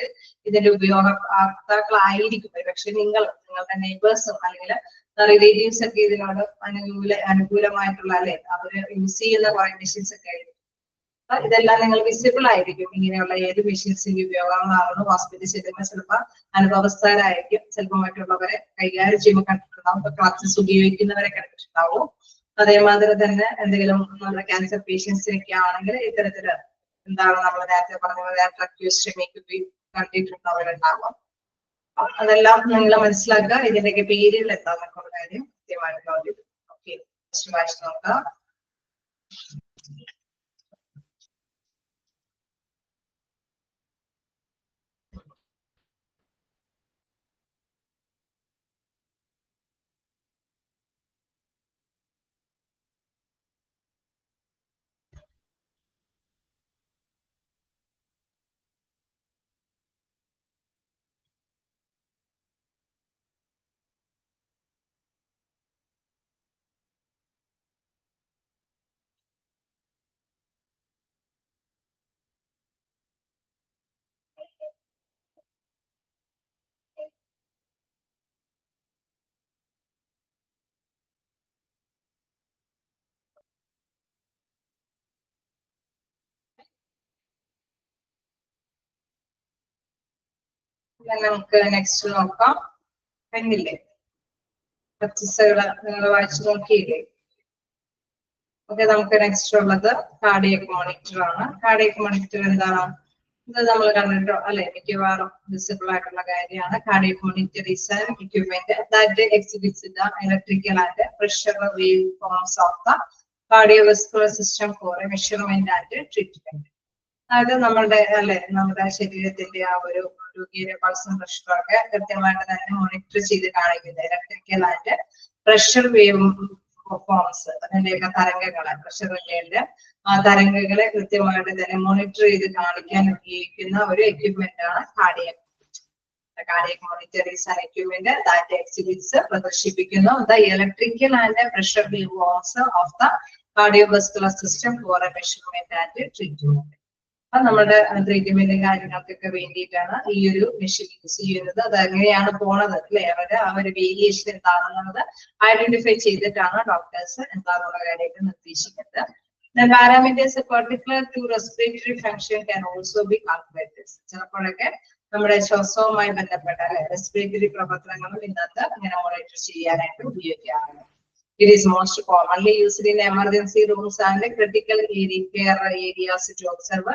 ഇതിന്റെ ഉപയോഗാക്താക്കളായിരിക്കും. പക്ഷെ നിങ്ങളുടെ നെയ്ബേഴ്സും അല്ലെങ്കിൽ റിലേറ്റീവ്സ് ഒക്കെ ഇതിനോട് അനുകൂലമായിട്ടുള്ള അല്ലെ അവര് യൂസ് ചെയ്യുന്ന കുറെ മെഷീൻസ് ഒക്കെ ആയിരിക്കും. ഇതെല്ലാം നിങ്ങൾ വിസിബിൾ ആയിരിക്കും. ഇങ്ങനെയുള്ള ഏത് മെഷീൻസിന്റെ ഉപയോഗങ്ങളാണെന്ന് ഹോസ്പിറ്റലിൽ ചെല്ലുമ്പോൾ ചിലപ്പോൾ അനുഭവസ്ഥരായിരിക്കും. ചിലപ്പോൾ മറ്റുള്ളവരെ കൈകാര്യം ചെയ്യുമ്പോൾ കണ്ടിട്ടുണ്ടാവും. ക്ലാസ്സസ് ഉപയോഗിക്കുന്നവരെ കണ്ടിട്ടുണ്ടാവും. അതേമാതിരി തന്നെ എന്തെങ്കിലും നമ്മുടെ ക്യാൻസർ പേഷ്യൻസിനൊക്കെ ആണെങ്കിൽ ഇത്തരത്തില് എന്താണ് നമ്മൾ നേരത്തെ പറഞ്ഞ ട്രക്യൂസ്റ്റമി കണ്ടിട്ടുള്ളവരുണ്ടാകും. അതെല്ലാം നിങ്ങൾ മനസ്സിലാക്കുക. ഇതിന്റെയൊക്കെ പേരുകൾ എന്താണെന്നൊക്കെ ഉള്ള കാര്യം കൃത്യമായിട്ട് നോക്കിയിട്ട് ഓക്കെ വായിച്ചു നോക്കാം. നമുക്ക് നെക്സ്റ്റ് നോക്കാം. കണ്ടില്ലേ നിങ്ങൾ വായിച്ചു നോക്കിയില്ലേ? ഓക്കെ, നമുക്ക് നെക്സ്റ്റ് ഉള്ളത് കാർഡിയക് മോണിറ്റർ ആണ്. കാർഡിയക് മോണിറ്റർ എന്താണ്? ഇത് നമ്മൾ കണ്ടിട്ടോ അല്ലെ? മിക്കവാറും വിസിബിൾ ആയിട്ടുള്ള കാര്യമാണ്. Cardiac monitor is an equipment that exhibits the electrical and pressure wave forms of the cardiovascular system for measurement and treatment. അതായത് നമ്മുടെ ശരീരത്തിന്റെ ആ ഒരു പൾസും പ്രഷറും ഒക്കെ കൃത്യമായിട്ട് തന്നെ മോണിറ്റർ ചെയ്ത് കാണിക്കുന്നത് electrical and pressure wave forms, അതിന്റെയൊക്കെ തരംഗങ്ങളെ, പ്രഷറിന്റെ ആ തരംഗങ്ങളെ കൃത്യമായിട്ട് തന്നെ മോണിറ്റർ ചെയ്ത് കാണിക്കാൻ ഉപയോഗിക്കുന്ന ഒരു എക്യുപ്മെന്റ് ആണ് cardiac. Cardiac monitor is an equipment that exhibits പ്രദർശിപ്പിക്കുന്നു the electrical and pressure wave forms of the cardiovascular system for measurement and treatment. നമ്മുടെ ട്രീറ്റ്മെന്റും കാര്യങ്ങൾക്കൊക്കെ വേണ്ടിയിട്ടാണ് ഈ ഒരു മെഷീൻ യൂസ് ചെയ്യുന്നത്. അത് എങ്ങനെയാണ് പോണത് അല്ലെ? ആ ഒരു വേരിയേഷൻ എന്താണെന്നുള്ളത് ഐഡന്റിഫൈ ചെയ്തിട്ടാണ് ഡോക്ടേഴ്സ് എന്താണെന്നുള്ള കാര്യമൊക്കെ നിർദ്ദേശിക്കുന്നത്. Parameters particular to respiratory function can also be calculated. ചിലപ്പോഴൊക്കെ നമ്മുടെ ശ്വാസവുമായി ബന്ധപ്പെട്ട റെസ്പിറേറ്ററി പ്രവർത്തനങ്ങളും ഇന്നത്തെ ഇങ്ങനെ മോണിറ്റർ ചെയ്യാനായിട്ട് ഉപയോഗിക്കാറുണ്ട്. It is most commonly used in emergency rooms and critical care areas to observe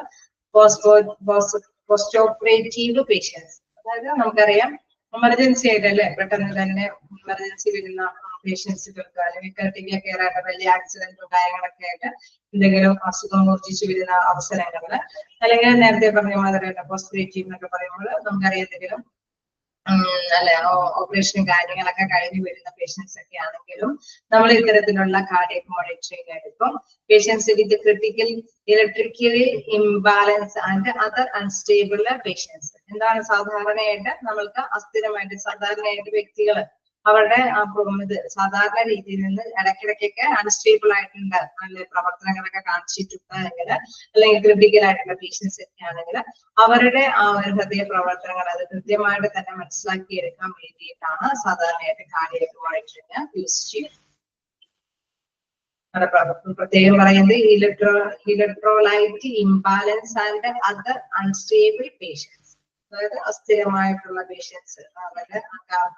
post-operative patients. അതായത് നമുക്കറിയാം എമർജൻസി ആയിട്ടല്ലേ പെട്ടെന്ന് തന്നെ എമർജൻസി വരുന്ന പേഷ്യൻസുകൾക്ക് അല്ലെങ്കിൽ ക്രിട്ടിക്കൽ കെയർ ആയിട്ട് വലിയ ആക്സിഡന്റോ കാര്യങ്ങളൊക്കെ ആയിട്ട് എന്തെങ്കിലും അസുഖം മൂർച്ഛിച്ചു വരുന്ന അവസരങ്ങളിൽ അല്ലെങ്കിൽ നേരത്തെ പറഞ്ഞ മാതിരി പോസ്റ്റ്-ഓപ്പറേറ്റീവ് എന്നൊക്കെ പറയുമ്പോൾ നമുക്കറിയാം എന്തെങ്കിലും ഓപ്പറേഷനും കാര്യങ്ങളൊക്കെ കഴിഞ്ഞു വരുന്ന പേഷ്യൻസ് ഒക്കെ ആണെങ്കിലും നമ്മൾ ഇത്തരത്തിലുള്ള കാർഡിയക് മോണിറ്ററിംഗ് എടുക്കും. Patients with critical electrically imbalance and other unstable patients. എന്താണ് സാധാരണയായിട്ട് നമ്മൾക്ക് അസ്ഥിരമായിട്ട് സാധാരണയായിട്ട് വ്യക്തികൾ അവരുടെ ഇത് സാധാരണ രീതിയിൽ നിന്ന് ഇടയ്ക്കിടയ്ക്കൊക്കെ അൺസ്റ്റേബിൾ ആയിട്ടുണ്ട് നല്ല പ്രവർത്തനങ്ങളൊക്കെ കാണിച്ചിട്ടുണ്ട് അല്ലെങ്കിൽ ക്രിട്ടിക്കൽ ആയിട്ടുള്ള പേഷ്യൻസ് ഒക്കെ ആണെങ്കിൽ അവരുടെ ആ ഒരു ഹൃദയ പ്രവർത്തനങ്ങൾ അത് കൃത്യമായിട്ട് തന്നെ മനസ്സിലാക്കിയെടുക്കാൻ വേണ്ടിയിട്ടാണ് സാധാരണയായിട്ട് കാർഡിയക് മോണിറ്ററിംഗ് യൂസ് ചെയ്യുന്നത്. പ്രത്യേകം പറയുന്നത് electrolyte imbalance and other unstable patients. അതായത് അസ്ഥിരമായിട്ടുള്ള പേഷ്യൻസ് അവരുടെ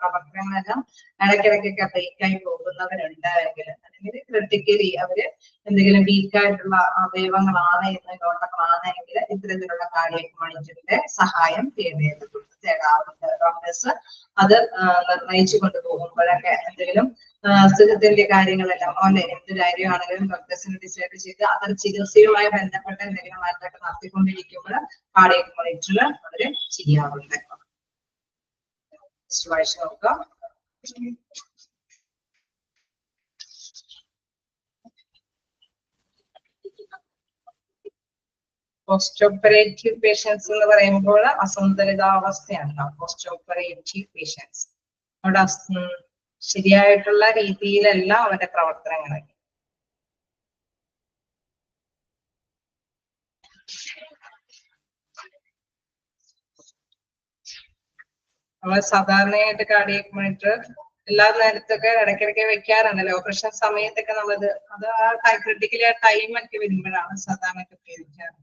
പ്രവർത്തനങ്ങളെല്ലാം ഇടയ്ക്കിടയ്ക്കൊക്കെ ബ്രേക്കായി പോകുന്നവരുണ്ട് അല്ലെങ്കിൽ ക്രിട്ടിക്കലി അവര് എന്തെങ്കിലും വീക്കായിട്ടുള്ള അവയവങ്ങളാണ് എന്ന് ഡോക്ടറാണെങ്കിൽ ഇത്തരത്തിലുള്ള കാർഡിയക് മോണിറ്ററിന്റെ സഹായം തേടാറുണ്ട് ഡോക്ടേഴ്സ്. അത് നിർണയിച്ചു കൊണ്ടുപോകുമ്പോഴൊക്കെ എന്തെങ്കിലും അസുഖത്തിന്റെ കാര്യങ്ങളെല്ലാം എന്ത് കാര്യമാണെങ്കിലും ഡോക്ടേഴ്സിന് ഡിസൈഡ് ചെയ്ത് അവർ ചികിത്സയുമായി ബന്ധപ്പെട്ട എന്തെങ്കിലും മാറ്റമൊക്കെ നടത്തിക്കൊണ്ടിരിക്കുമ്പോൾ കാർഡിയക് മോണിറ്റർ അവര് ചെയ്യാറുണ്ട്. വായിച്ചു നോക്കാം. പോസ്റ്റ് ഓപ്പറേറ്റീവ് പേഷ്യൻസ് എന്ന് പറയുമ്പോൾ അസന്തുലിതാവസ്ഥയാണ് പോസ്റ്റ് ഓപ്പറേറ്റീവ് പേഷ്യൻസ്. അവിടെ ശരിയായിട്ടുള്ള രീതിയിലല്ല അവരുടെ പ്രവർത്തനങ്ങൾ. നമ്മൾ സാധാരണയായിട്ട് കാർഡിയക് മോണിറ്റർ എല്ലാ നേരത്തൊക്കെ ഇടയ്ക്കിടയ്ക്ക് വെക്കാറുണ്ടല്ലോ ഓപ്പറേഷൻ സമയത്തൊക്കെ നമ്മളത് അത് ആ ക്രിട്ടിക്കലി ആ ടൈം ഒക്കെ വരുമ്പോഴാണ് സാധാരണ ഉപയോഗിക്കാറ്.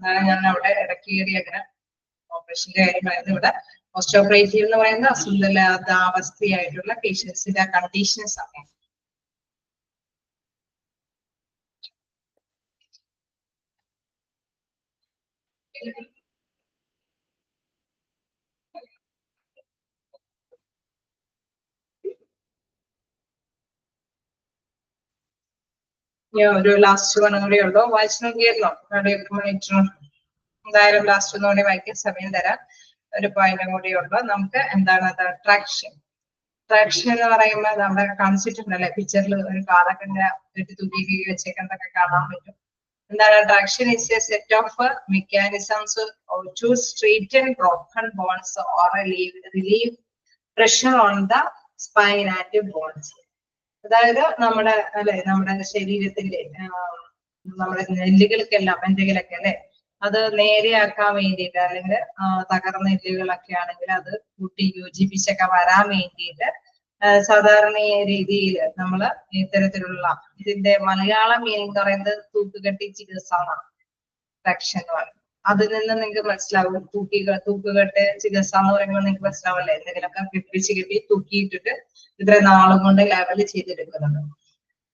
അതാണ് ഞാൻ അവിടെ ഇടയ്ക്ക് കയറി അങ്ങനെ ഓപ്പറേഷന്റെ കാര്യം പറയുന്നത്. ഇവിടെ പോസ്റ്റ് ഓപ്പറേറ്റീവ് എന്ന് പറയുന്നത് അസുഖാവസ്ഥയായിട്ടുള്ള പേഷ്യൻസിന്റെ കണ്ടീഷൻ സമയം. ഒരു ലാസ്റ്റ് വൺ കൂടെ ഉള്ളൂ, വായിച്ചു നോക്കിയല്ലോ എന്തായാലും ലാസ്റ്റ് ഒന്നുകൂടി വായിക്കാൻ സമയം തരാം. ഒരു പോയിന്റും കൂടി ഉള്ളു നമുക്ക്. എന്താണ് അത്? ട്രാക്ഷൻ. ട്രാക്ഷൻ എന്ന് പറയുമ്പോൾ നമ്മുടെ കാണിച്ചിട്ടുണ്ടല്ലേ പിക്ചറിൽ ഒരു കാറൊക്കെ ഇട്ട് തൂക്കി വെച്ചേക്കുന്നതൊക്കെ കാണാൻ പറ്റും. എന്താണ് traction? Is a set of mechanisms to straighten broken bones or relieve pressure on the spine and bones. അതായത് നമ്മുടെ ശരീരത്തിന്റെ നമ്മുടെ നെല്ലുകൾക്കെല്ലാം എന്തെങ്കിലുമൊക്കെ അല്ലെ അത് നേരെയാക്കാൻ വേണ്ടിയിട്ട്, അല്ലെങ്കിൽ തകർന്ന എല്ലുകളൊക്കെ ആണെങ്കിൽ അത് കൂട്ടി യോജിപ്പിച്ചൊക്കെ വരാൻ വേണ്ടിയിട്ട് സാധാരണ രീതിയിൽ നമ്മൾ ഇത്തരത്തിലുള്ള ഇതിന്റെ മലയാളം മീനിങ് പറയുന്നത് തൂക്കുകെട്ടി ചികിത്സ എന്നാണ്. ട്രാക്ഷൻ എന്ന് പറയുന്നത്. അതിൽ നിന്ന് നിങ്ങൾക്ക് മനസ്സിലാവും തൂക്കുകെട്ട് ചികിത്സ എന്ന് പറയുമ്പോൾ നിങ്ങൾക്ക് മനസ്സിലാവല്ലേ, എന്തെങ്കിലുമൊക്കെ കെട്ടി തൂക്കിയിട്ടിട്ട് ഇത്ര നാളും കൊണ്ട് ലെവല് ചെയ്തെടുക്കുന്നത്.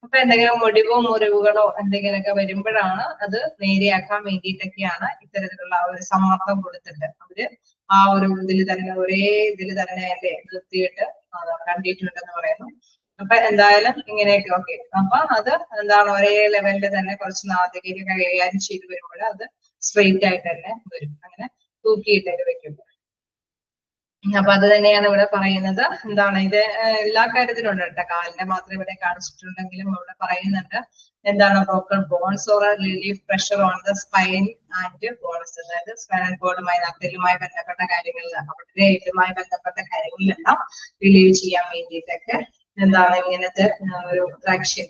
അപ്പൊ എന്തെങ്കിലും ഒടിവോ മുറിവുകളോ എന്തെങ്കിലുമൊക്കെ വരുമ്പോഴാണ് അത് നേരെയാക്കാൻ വേണ്ടിയിട്ടൊക്കെയാണ് ഇത്തരത്തിലുള്ള ഒരു സമ്മർദ്ദം കൊടുത്തിട്ട് അവര് ആ ഒരു ഇതിൽ തന്നെ ഒരേ ഇതിൽ തന്നെ അല്ലേ നിർത്തിയിട്ട് കണ്ടിട്ടുണ്ടെന്ന് പറയുന്നു. അപ്പൊ എന്തായാലും ഇങ്ങനെയൊക്കെ ഓക്കെ. അപ്പൊ അത് എന്താണ് ഒരേ ലെവലിൽ തന്നെ കുറച്ച് നാളത്തേക്ക് കൈകാര്യം ചെയ്ത് വരുമ്പോൾ അത് സ്ട്രെയിറ്റ് ആയിട്ട് തന്നെ വരും. അങ്ങനെ തൂക്കിയിട്ടൊക്കെ വെക്കും. അപ്പൊ അത് തന്നെയാണ് ഇവിടെ പറയുന്നത്. എന്താണ് ഇത് എല്ലാ കാര്യത്തിലും ഉണ്ട് കേട്ടോ. കാലിന്റെ മാത്രം ഇവിടെ കാണിച്ചിട്ടുണ്ടെങ്കിലും ഇവിടെ പറയുന്നുണ്ട് എന്താണ് broken bones or relief pressure on the spine and bones. അതായത് സ്പൈൻ ആൻഡ് ബോർഡുമായി നട്ടെല്ലുമായി ബന്ധപ്പെട്ട കാര്യങ്ങളിലാണ്, അവിടെ എല്ലുമായി ബന്ധപ്പെട്ട കാര്യങ്ങളിലെല്ലാം റിലീവ് ചെയ്യാൻ വേണ്ടിയിട്ടൊക്കെ എന്താണ് ഇങ്ങനത്തെ ഒരു ട്രാക്ഷൻ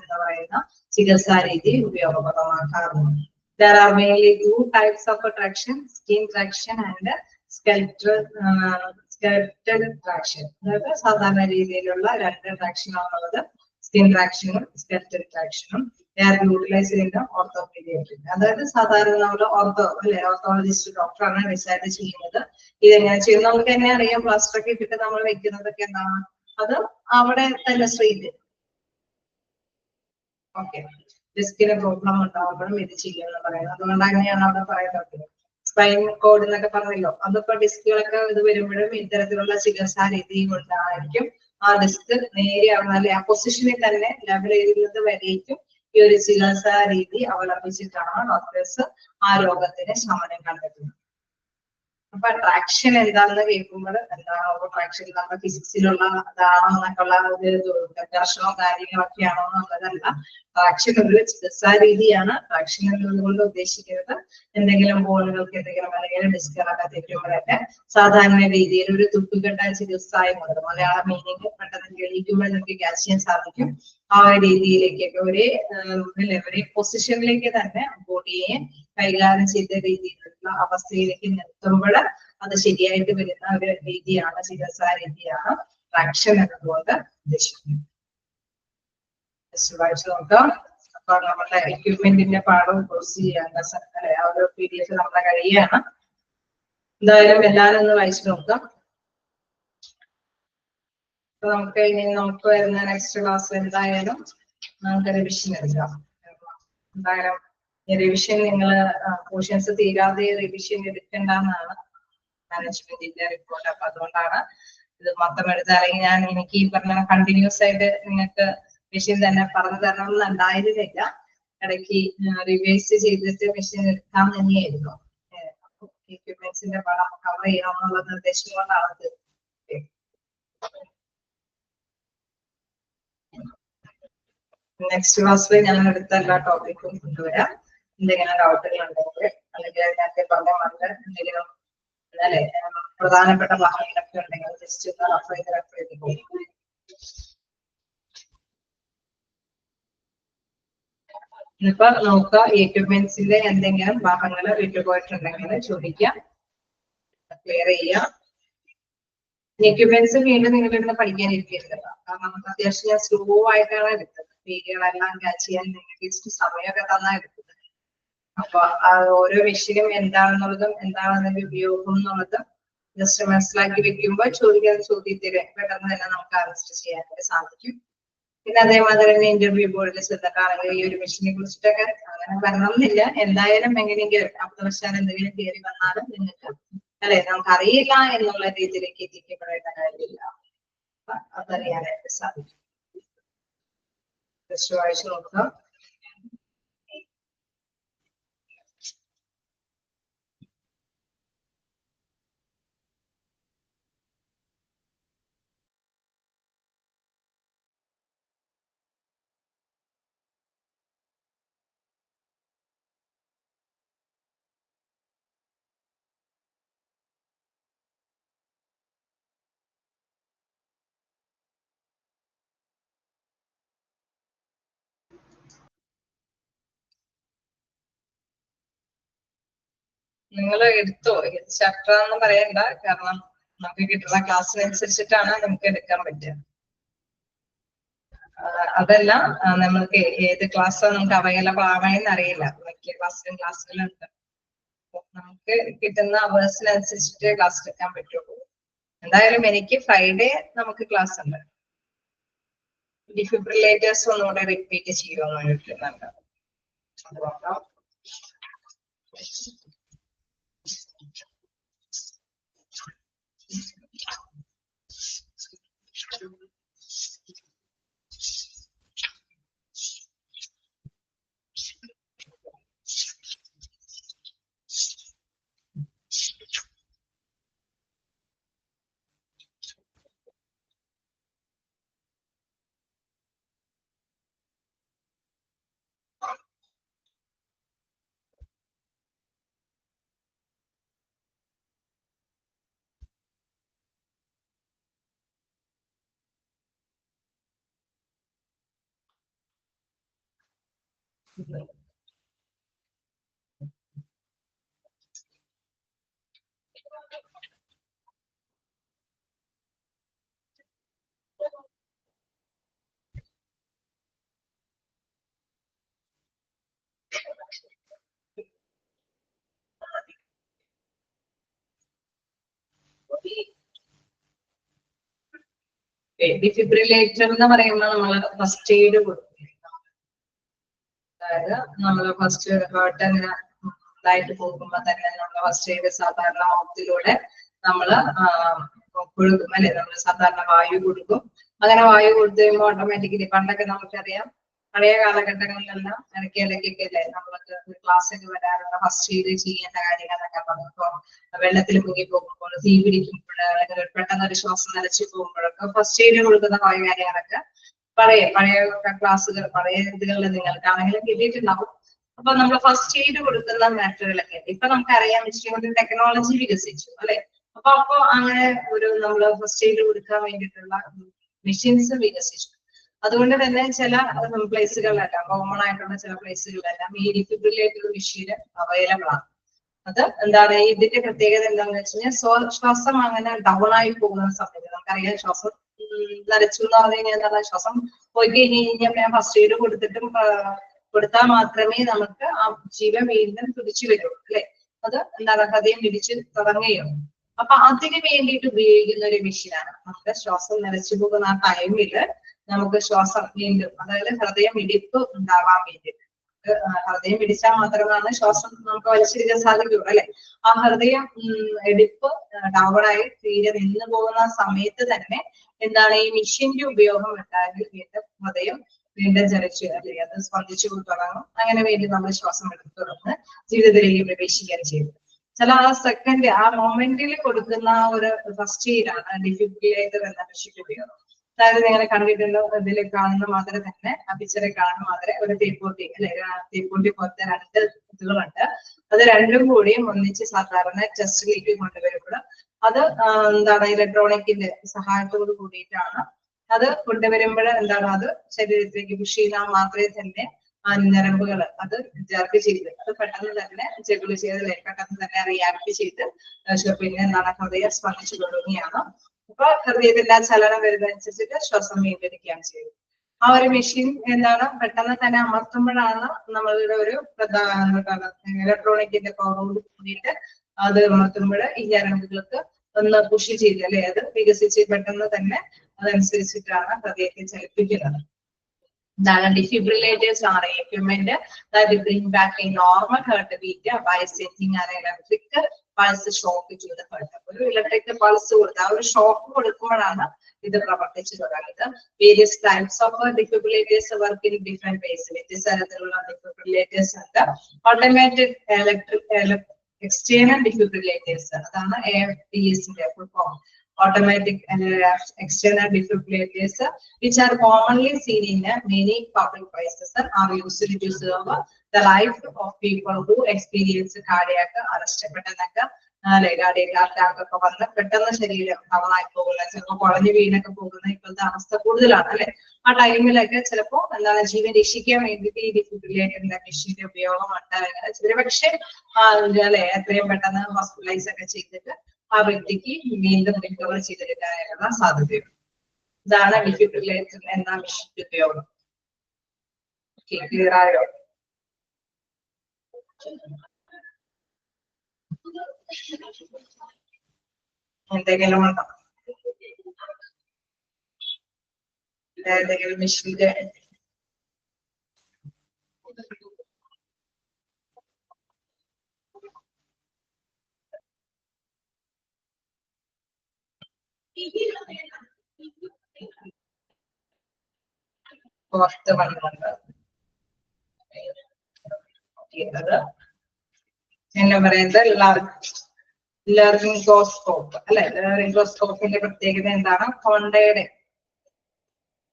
എന്ന് പറയുന്ന ചികിത്സാ രീതി ഉപയോഗപ്രദമാക്കാറുണ്ട്. There are mainly two types of traction, skin traction and skeletal traction. അതായത് സാധാരണ രീതിയിലുള്ള രണ്ട് ട്രാക്ഷൻ ആണുള്ളത്, സ്കിൻ ട്രാക്ഷനും സ്കെൽറ്റൽ ട്രാക്ഷനും. യൂട്ടിലൈസ് ചെയ്യുന്ന ഓർത്തോപീഡിയാട്രിക്, അതായത് സാധാരണ നമ്മൾ ഓർത്തോളജിസ്റ്റ് ഡോക്ടറാണ് ഡിസൈഡ് ചെയ്യുന്നത് ഇതെങ്ങനെ ചെയ്യും. നമുക്ക് തന്നെ അറിയാം പ്ലാസ്റ്റർ ഒക്കെ ഇട്ടിട്ട് നമ്മൾ വെക്കുന്നതൊക്കെ എന്താണ് അത് അവിടെ തന്നെ സ്ട്രെയിറ്റ്. ഓക്കെ, ഡിസ്കിന് പ്രോബ്ലം ഉണ്ടാവുമ്പോഴും ഇത് ചെയ്യുമെന്ന് പറയുന്നത്. അതുകൊണ്ട് തന്നെയാണ് അവിടെ പറയുന്നത്. സ്പൈൻ കോഡ് എന്നൊക്കെ പറഞ്ഞല്ലോ, അതിപ്പോ ഡിസ്കുകളൊക്കെ ഇത് വരുമ്പോഴും ഇത്തരത്തിലുള്ള ചികിത്സാ രീതി കൊണ്ടായിരിക്കും ആ ഡിസ്ക് നേരെയാവുന്ന അല്ലെ ആ പൊസിഷനിൽ തന്നെ ലെവൽ ചെയ്യുന്നത് വരേക്കും ഈ ഒരു ചികിത്സാ രീതി അവലംബിച്ചിട്ടാണ് ഡോക്ടേഴ്സ് ആ രോഗത്തിന് ശമനം കണ്ടെത്തുന്നത്. അപ്പൊ ട്രാക്ഷൻ എന്താണെന്ന് കേൾക്കുമ്പോൾ എന്താണ് ട്രാക്ഷൻ നമ്മുടെ ഫിസിക്സിലുള്ള അതാണെന്നൊക്കെയുള്ള ഒരു ദർശനമോ കാര്യങ്ങളൊക്കെയാണോ എന്നുള്ളതല്ല. ട്രാക്ഷൻ ഒരു ചികിത്സാ രീതിയാണ്. ട്രാക്ഷൻ എന്നതുകൊണ്ട് ഉദ്ദേശിക്കുന്നത് എന്തെങ്കിലും ബോളുകൾക്ക് എന്തെങ്കിലും അല്ലെങ്കിൽ ഡിസ്കുകളൊക്കെ തെറ്റുമ്പോഴൊക്കെ സാധാരണ രീതിയിൽ ഒരു തുട്ടുകെട്ട ചികിത്സയുമുണ്ട്. മലയാളം മീനിങ് പെട്ടെന്ന് തെളിയിക്കുമ്പോൾ നമുക്ക് ക്യാച്ച് ചെയ്യാൻ സാധിക്കും. ആ ഒരു രീതിയിലേക്കൊക്കെ ഒരേ പൊസിഷനിലേക്ക് തന്നെ ബോഡിയെ കൈകാര്യം ചെയ്ത രീതിയിലുള്ള അവസ്ഥയിലേക്ക് നിർത്തുമ്പോൾ അത് ശരിയായിട്ട് വരുന്ന ഒരു രീതിയാണ്, ചികിത്സാ രീതിയാണ് ട്രാക്ഷൻ എന്നതുകൊണ്ട് ഉദ്ദേശിക്കുന്നത്. വായിച്ചു നോക്കാം. അപ്പൊ നമ്മുടെ എക്യുപ്മെന്റിന്റെ പാഠവും കോഴ്സ് ചെയ്യാൻ ആ ഒരു PDF നമ്മുടെ കഴിയാണ്. എന്തായാലും എല്ലാവരും ഒന്ന് വായിച്ചു നോക്കാം. അപ്പൊ നമുക്ക് വരുന്ന നെക്സ്റ്റ് ക്ലാസ് എന്തായാലും നമുക്ക് റിവിഷൻ എടുക്കാം. എന്തായാലും റിവിഷൻ നിങ്ങൾ പോർഷൻസ് തീരാതെ റിവിഷൻ എടുക്കേണ്ടെന്നാണ് മാനേജ്മെന്റിന്റെ റിപ്പോർട്ട്. അപ്പൊ അതുകൊണ്ടാണ് ഇത് മൊത്തം എടുത്ത്, അല്ലെങ്കിൽ എനിക്ക് ഈ പറഞ്ഞ കണ്ടിന്യൂസ് ആയിട്ട് നിങ്ങൾക്ക് മെഷീൻ തന്നെ പറഞ്ഞു തരണം എന്നുണ്ടായിരുന്നില്ല. ഇടയ്ക്ക് റിവൈസ് ചെയ്തിട്ട് മെഷീൻ എടുക്കാൻ തന്നെയായിരുന്നു. എക്യുപ്മെന്റ്സിന്റെ പണം കവർ ചെയ്യണമെന്നുള്ള നിർദ്ദേശം കൊണ്ടാണ്. നെക്സ്റ്റ് ക്ലാസ്സിൽ ഞാൻ എടുത്ത എല്ലാ ടോപ്പിക്കും കൊണ്ടുവരാം. എന്തെങ്കിലും ഡൗട്ടുകൾ ഉണ്ടെങ്കിൽ അല്ലെങ്കിൽ അതിനകത്ത് പറഞ്ഞ എന്തെങ്കിലും അല്ലെ പ്രധാനപ്പെട്ട ഭാഗങ്ങളൊക്കെ ഉണ്ടെങ്കിൽ ജസ്റ്റ് റെഫർ ചെയ്ത് പോകും. ഇപ്പൊ നോക്കുക, എക്യുപ്മെന്റ്സിന്റെ എന്തെങ്കിലും ഭാഗങ്ങൾ വിട്ടുപോയിട്ടുണ്ടെങ്കിൽ ചോദിക്കാം, ക്ലിയർ ചെയ്യാം. എക്യുപ്മെന്റ്സ് വീണ്ടും നിങ്ങൾ ഇരുന്ന് പഠിക്കാനിരിക്കരുത്. കാരണം അത്യാവശ്യം ഞാൻ സ്ലോ ആയിട്ടാണ് എടുത്തത്. വീഡിയോകളെല്ലാം ക്യാച്ച് ചെയ്യാൻ നിങ്ങൾക്ക് ഇച്ചിരി സമയമൊക്കെ തന്നാ എടുത്തത്. അപ്പൊ ഓരോ മെഷീനും എന്താണെന്നുള്ളതും എന്താണ് അതിന്റെ ഉപയോഗം എന്നുള്ളതും ജസ്റ്റ് മനസ്സിലാക്കി വെക്കുമ്പോൾ ചോദിക്കുന്ന ചോദ്യത്തിന് പെട്ടെന്ന് തന്നെ നമുക്ക് ആൻസർ ചെയ്യാനായിട്ട് സാധിക്കും. പിന്നെ അതേമാതിരി തന്നെ ഇന്റർവ്യൂ ബോർഡിൽ ചെന്നിട്ടാണെങ്കിൽ ഈ ഒരു മെഷീനെ കുറിച്ചിട്ടൊക്കെ അങ്ങനെ വരണമെന്നില്ല. എന്തായാലും എങ്ങനെയെങ്കിലും അപ്രവശാൽ എന്തെങ്കിലും കയറി വന്നാലും നിങ്ങൾക്ക് അല്ലെ നമുക്ക് അറിയില്ല എന്നുള്ള രീതിയിലേക്ക് എത്തിക്കപ്പെടേണ്ട കാര്യമില്ല. അതറിയാനായിട്ട് സാധിക്കും. ജസ്റ്റ് വായിച്ചു നോക്കാം. നിങ്ങൾ എടുത്തോ, ചാപ്റ്റർ എന്ന് പറയണ്ട, കാരണം നമുക്ക് കിട്ടുന്ന ക്ലാസ്സിനനുസരിച്ചിട്ടാണ് നമുക്ക് എടുക്കാൻ പറ്റുക. അതല്ല നമ്മൾക്ക് ഏത് ക്ലാസ് നമുക്ക് അവൈലബിൾ ആവണമെന്ന് അറിയില്ല. മിക്ക ക്ലാസ്സിലുണ്ട്. നമുക്ക് കിട്ടുന്ന അവേഴ്സിനനുസരിച്ചിട്ട് ക്ലാസ് എടുക്കാൻ പറ്റുള്ളൂ. എന്തായാലും എനിക്ക് ഫ്രൈഡേ നമുക്ക് ക്ലാസ് ഉണ്ട്. ഡിഫിബ്രിലേറ്റേഴ്സ് ഒന്നുകൂടെ റിപ്പീറ്റ് ചെയ്യുമെന്ന് ചോദിക്കുന്നുണ്ട്. അതുകൊണ്ടോ ഡിഫിബ്രിലേറ്റർ എന്ന് പറയുമ്പോൾ നമ്മൾ ഫസ്റ്റ് എയ്ഡ് കൊടുക്കും. അതായത് നമ്മൾ ഫസ്റ്റ് ഹേർട്ട് അങ്ങനെ ഇതായിട്ട് പോകുമ്പോ തന്നെ നമ്മൾ ഫസ്റ്റ് എയ്ഡ് സാധാരണ മൗത്തിലൂടെ നമ്മള് കൊടുക്കും അല്ലെ. നമ്മൾ സാധാരണ വായു കൊടുക്കും. അങ്ങനെ വായു കൊടുത്തു കഴിയുമ്പോൾ ഓട്ടോമാറ്റിക്കലി പണ്ടൊക്കെ നമുക്കറിയാം പഴയ കാലഘട്ടങ്ങളിലെല്ലാം ഇടയ്ക്കൊക്കെ അല്ലേ നമ്മൾക്ക് ക്ലാസ്സിൽ വരാനുള്ള ഫസ്റ്റ് എയ്ഡ് ചെയ്യേണ്ട കാര്യങ്ങളൊക്കെ പറഞ്ഞപ്പോ വെള്ളത്തിൽ മുങ്ങി പോകുമ്പോൾ, തീ പിടിക്കുമ്പോൾ, അല്ലെങ്കിൽ പെട്ടെന്ന് ഒരു ശ്വാസം നിലച്ചു പോകുമ്പോഴൊക്കെ ഫസ്റ്റ് എയ്ഡ് കൊടുക്കുന്ന വായു കാര്യങ്ങളൊക്കെ പഴയ ക്ലാസ്സുകൾ പഴയ ഇതുകളിൽ നിങ്ങൾക്കാണെങ്കിലും കിട്ടിയിട്ടുണ്ടാവും. അപ്പൊ നമ്മൾ ഫസ്റ്റ് എയ്ഡ് കൊടുക്കുന്ന മാറ്ററുകളൊക്കെ ഉണ്ട്. ഇപ്പൊ നമുക്കറിയാം ഇച്ചിരി ടെക്നോളജി വികസിച്ചു അല്ലെ. അപ്പൊ അങ്ങനെ ഒരു നമ്മൾ ഫസ്റ്റ് എയ്ഡ് കൊടുക്കാൻ വേണ്ടിയിട്ടുള്ള മെഷീൻസ് വികസിച്ചു. അതുകൊണ്ട് തന്നെ ചില പ്ലേസുകളിലെല്ലാം കോമൺ ആയിട്ടുള്ള ചില പ്ലേസുകളിലെല്ലാം ഈ ഡിഫിബ്രിലേറ്റർ മെഷീൻ അവൈലബിൾ ആണ്. അത് എന്താണ് ഇതിന്റെ പ്രത്യേകത എന്താണെന്ന് വെച്ച് കഴിഞ്ഞാൽ ശ്വാസം അങ്ങനെ ഡൗൺ ആയി പോകുന്ന സമയത്ത് നമുക്കറിയാം ശ്വാസം നരച്ചു എന്ന് പറഞ്ഞു കഴിഞ്ഞാൽ എന്താണ് ശ്വാസം പോയി കഴിഞ്ഞ് കഴിഞ്ഞാൽ ഫസ്റ്റ് എയ്ഡ് കൊടുത്താൽ മാത്രമേ നമുക്ക് ആ ജീവൻ വീണ്ടും പിടിച്ചു വരുള്ളൂ അല്ലെ. അത് എന്താണ് ഹൃദയം പിടിച്ച് തുടങ്ങുകയുള്ളൂ. അപ്പൊ അതിന് വേണ്ടിയിട്ട് ഉപയോഗിക്കുന്ന ഒരു മെഷീനാണ്. നമ്മുടെ ശ്വാസം നിലച്ചു പോകുന്ന ആ ടൈമില് നമുക്ക് ശ്വാസം വീണ്ടും അതായത് ഹൃദയം ഇടിപ്പ് ഉണ്ടാവാൻ വേണ്ടിയിട്ട് ഹൃദയം പിടിച്ചാൽ മാത്രമാണ് ശ്വാസം നമുക്ക് വലിച്ചെടുക്കാൻ സാധിക്കുള്ളൂ അല്ലെ. ആ ഹൃദയം ഇടിപ്പ് ഡൗണായി തീരെ നിന്ന് പോകുന്ന സമയത്ത് തന്നെ എന്താണ് ഈ മെഷീന്റെ ഉപയോഗം ഉണ്ടായെങ്കിൽ വീണ്ടും ഹൃദയം വീണ്ടും ചലിച്ചു അല്ലെ അത് സ്പന്ദിച്ചു തുടങ്ങും. അങ്ങനെ വേണ്ടി നമ്മൾ ശ്വാസം എടുത്തു തുടർന്ന് ജീവിതത്തിലേക്ക് പ്രവേശിക്കാൻ ചെയ്തു. ചില ആ സെക്കൻഡ് ആ മൊമെന്റിൽ കൊടുക്കുന്ന ഒരു ഫസ്റ്റ് എയ്ഡാണ് ഡിഫിബ്രിലേറ്റർ എന്ന മെഷീന്റെ ഉപയോഗം. അതായത് നിങ്ങൾ കണ്ടിട്ടുണ്ടോ ഇതിൽ കാണുന്ന മാതിരി തന്നെ ആ പിക്ചറിൽ കാണുന്ന മാതിരി ഒരു തീപ്പൊട്ടി അല്ലെ. തീപ്പൊട്ടി പോലത്തെ രണ്ട് ഇതുകളുണ്ട്. അത് രണ്ടും കൂടിയും ഒന്നിച്ച് സാധാരണ ചെസ്റ്റിലേക്ക് കൊണ്ടുവരുമ്പോൾ അത് എന്താണ് ഇലക്ട്രോണിക്കിന്റെ സഹായത്തോട് കൂടിയിട്ടാണ് അത് കൊണ്ടുവരുമ്പോൾ എന്താണ് അത് ശരീരത്തിലേക്ക് പുഷ് ചെയ്താൽ മാത്രമേ തന്നെ ആ ഞരമ്പുകൾ അത് ജർക്ക് ചെയ്ത് അത് പെട്ടെന്ന് തന്നെ ജഗിൾ ചെയ്ത് പെട്ടെന്ന് തന്നെ റിയാക്ട് ചെയ്ത് പിന്നെ എന്താണ് ഹൃദയം സ്പന്ദിച്ചു തുടങ്ങിയാണ് അപ്പൊ ഹൃദയത്തിന്റെ ആ ചലനം വരുന്നതനുസരിച്ചിട്ട് ശ്വാസം വീണ്ടെടുക്കുകയാണ് ചെയ്യുന്നത്. ആ ഒരു മെഷീൻ എന്താണ് പെട്ടെന്ന് തന്നെ അമർത്തുമ്പോഴാണ് നമ്മളുടെ ഒരു ഇലക്ട്രോണിക്കിന്റെ പവറോട് കൂടിയിട്ട് അത് അമർത്തുമ്പോൾ ഈ ഞരമ്പുകൾക്ക് ഒന്ന് പുഷ് ചെയ്ത് അല്ലെ അത് വികസിച്ച് പെട്ടെന്ന് തന്നെ അതനുസരിച്ചിട്ടാണ് ഹൃദയത്തെ ചലിപ്പിക്കുന്നത്. Defibrillators are equipment that bring back a normal heartbeat by sending an electric pulse shock to the heart. Electric pulse shock various types of defibrillators work in different ways. These are the defibrillators and the automated external defibrillators. AFDs perform. Automatic external defibrillators, which are commonly seen in many public places, are used to serve the life of people who experience cardiac arrest. Cardiac attack പെട്ടെന്ന് ശരീരം തളർന്നായി പോകുന്ന ചിലപ്പോൾ കുഴഞ്ഞു വീണൊക്കെ പോകുന്ന ഇപ്പോഴത്തെ അവസ്ഥ കൂടുതലാണ്. ആ ടൈമിലൊക്കെ ചിലപ്പോൾ എന്താണ് ജീവൻ രക്ഷിക്കാൻ വേണ്ടിയിട്ട് ഈ ഡിഫിബ്രില്ലേറ്ററിന്റെ മെഷീന്റെ ഉപയോഗം ഉണ്ടാകുക. പക്ഷെ അല്ലെ എത്രയും പെട്ടെന്ന് ഹോസ്പിറ്റലൈസ് ഒക്കെ ചെയ്തിട്ട് ആ വ്യക്തിക്ക് വീണ്ടും റിക്കവർ ചെയ്തെടുക്കാനുള്ള സാധ്യതയുണ്ട്. ഇതാണ് ഡിഫിബ്രില്ലേറ്റർ എന്ന മെഷീന്റെ ഉപയോഗം. ക്ലിയർ ആയോ? എന്തെങ്കിലും ഉണ്ടോ? ഏതെങ്കിലും മെഷീന്റെ പുറത്ത് വന്നുകൊണ്ട് എന്നാ പറയുന്നത് ലാറിംഗോസ്കോപ്പ് അല്ലെ. ലാറിംഗോസ്കോപ്പിന്റെ പ്രത്യേകത എന്താണ്? തൊണ്ടയുടെ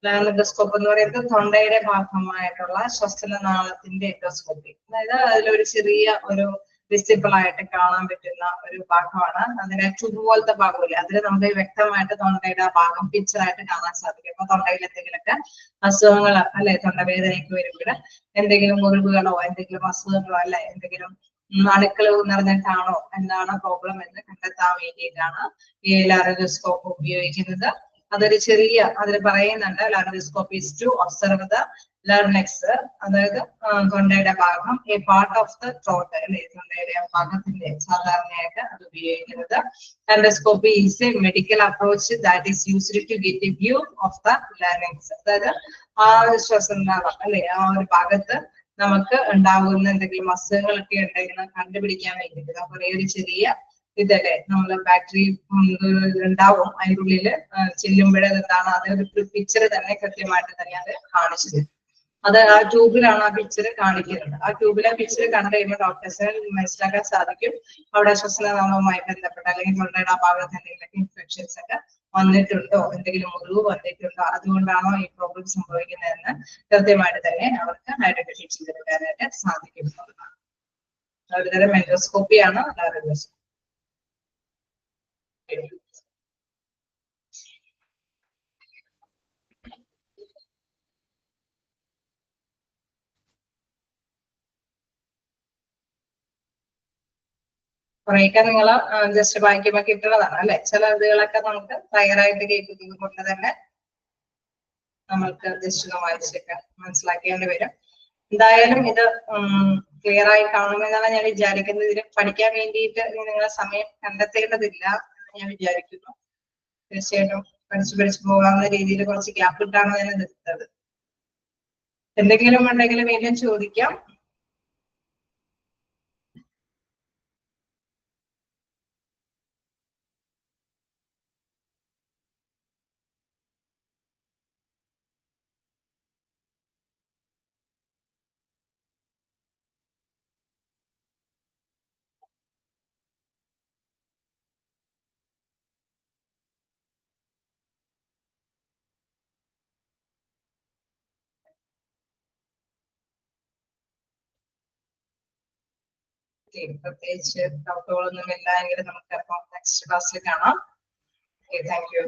ലാറിംഗോസ്കോപ്പ് എന്ന് പറയുന്നത് തൊണ്ടയുടെ ഭാഗമായിട്ടുള്ള ശ്വസനനാളത്തിന്റെ എൻഡോസ്കോപ്പി. അതായത് അതിലൊരു ചെറിയ ഒരു വിസിബിൾ ആയിട്ട് കാണാൻ പറ്റുന്ന ഒരു ഭാഗമാണ്. അതിനെ ട്യൂബ് പോലത്തെ ഭാഗമില്ല, അതിൽ നമുക്ക് വ്യക്തമായിട്ട് തൊണ്ടയുടെ ആ ഭാഗം പിക്ചറായിട്ട് കാണാൻ സാധിക്കും. അപ്പൊ തൊണ്ടയിൽ എന്തെങ്കിലുമൊക്കെ അസുഖങ്ങൾ അല്ലെ, തൊണ്ടവേദനയ്ക്ക് വരുമ്പോൾ എന്തെങ്കിലും മുറിവുകളോ എന്തെങ്കിലും അസുഖങ്ങളോ അല്ലെ എന്തെങ്കിലും അണുക്കൾ നിറഞ്ഞിട്ടാണോ എന്താണ് പ്രോബ്ലം എന്ന് കണ്ടെത്താൻ വേണ്ടിയിട്ടാണ് ഈ ലാറിംഗോസ്കോപ്പ് ഉപയോഗിക്കുന്നത്. അതൊരു ചെറിയ അതിൽ പറയുന്നുണ്ട് laryngoscope is to observe the larynx, അതായത് തൊണ്ടയുടെ ഭാഗം a part of the throat അല്ലെ, തൊണ്ടയുടെ ഭാഗത്തിന്റെ സാധാരണയായിട്ട് അത് ഉപയോഗിക്കുന്നത്. Laryngoscopy is a medical approach that is used to get a view of the larynx, അതായത് ആ ശ്വസനാളം അല്ലെ ആ ഒരു ഭാഗത്ത് നമുക്ക് ഉണ്ടാകുന്ന എന്തെങ്കിലും അസുഖങ്ങളൊക്കെ ഉണ്ടെങ്കിൽ കണ്ടുപിടിക്കാൻ വേണ്ടിയിട്ട് കുറെ ഒരു ചെറിയ ഇതല്ലേ നമ്മള് ബാറ്ററി ഉണ്ടാവും അതിൻ്റെ ഉള്ളില് ചെല്ലുമ്പോഴേ എന്താണ് അതൊരു പിക്ചർ തന്നെ കൃത്യമായിട്ട് തന്നെ അത് കാണിച്ചു തരും. അത് ആ ട്യൂബിലാണ് ആ പിക്ചർ കാണിക്കുന്നത്. ആ ട്യൂബിലെ പിക്ചർ കണ്ടു കഴിയുമ്പോൾ ഡോക്ടേഴ്സിന് മനസ്സിലാക്കാൻ സാധിക്കും അവിടെ ശ്വസനനാളവുമായി ബന്ധപ്പെട്ട അല്ലെങ്കിൽ തൊണ്ടയുടെ ആ ഭാഗത്ത് എന്തെങ്കിലും ഇൻഫെക്ഷൻസ് ഒക്കെ വന്നിട്ടുണ്ടോ, എന്തെങ്കിലും മുറിവ് വന്നിട്ടുണ്ടോ, അതുകൊണ്ടാണോ ഈ പ്രോബ്ലം സംഭവിക്കുന്നതെന്ന് കൃത്യമായിട്ട് തന്നെ അവർക്ക് ഐഡന്റിഫൈ ചെയ്തെടുക്കാനായിട്ട് സാധിക്കുന്നതാണ്. ഒരുതരം എൻഡോസ്കോപ്പിയാണ് ലാറിംഗോസ്കോപ്പി. കുറെയൊക്കെ നിങ്ങൾ ജസ്റ്റ് വായിക്കുമ്പോൾ കിട്ടുന്നതാണ് അല്ലെ. ചില ഇതുകളൊക്കെ നമുക്ക് ക്ലിയറായിട്ട് കേൾക്കുന്നത് കൊണ്ട് തന്നെ നമ്മൾക്ക് ജസ്റ്റ് ഒന്ന് വായിച്ചൊക്കെ മനസ്സിലാക്കേണ്ടി വരും. എന്തായാലും ഇത് ക്ലിയർ ആയി കാണുമെന്നാണ് ഞാൻ വിചാരിക്കുന്നത്. ഇതിന് പഠിക്കാൻ വേണ്ടിയിട്ട് നിങ്ങളെ സമയം കണ്ടെത്തേണ്ടതില്ല എന്ന് ഞാൻ വിചാരിക്കുന്നു. തീർച്ചയായിട്ടും പഠിച്ചു പോകാവുന്ന രീതിയിൽ കുറച്ച് ഗ്യാപ്പ് ഇട്ടാണ് ഞാൻ നിർത്തത്. എന്തെങ്കിലും ഉണ്ടെങ്കിൽ വീണ്ടും ചോദിക്കാം. പ്രത്യേകിച്ച് ഡൗട്ടുകളൊന്നും ഇല്ല എങ്കിൽ നമുക്ക് അപ്പോൾ നെക്സ്റ്റ് ക്ലാസ്സിൽ കാണാം. Thank you.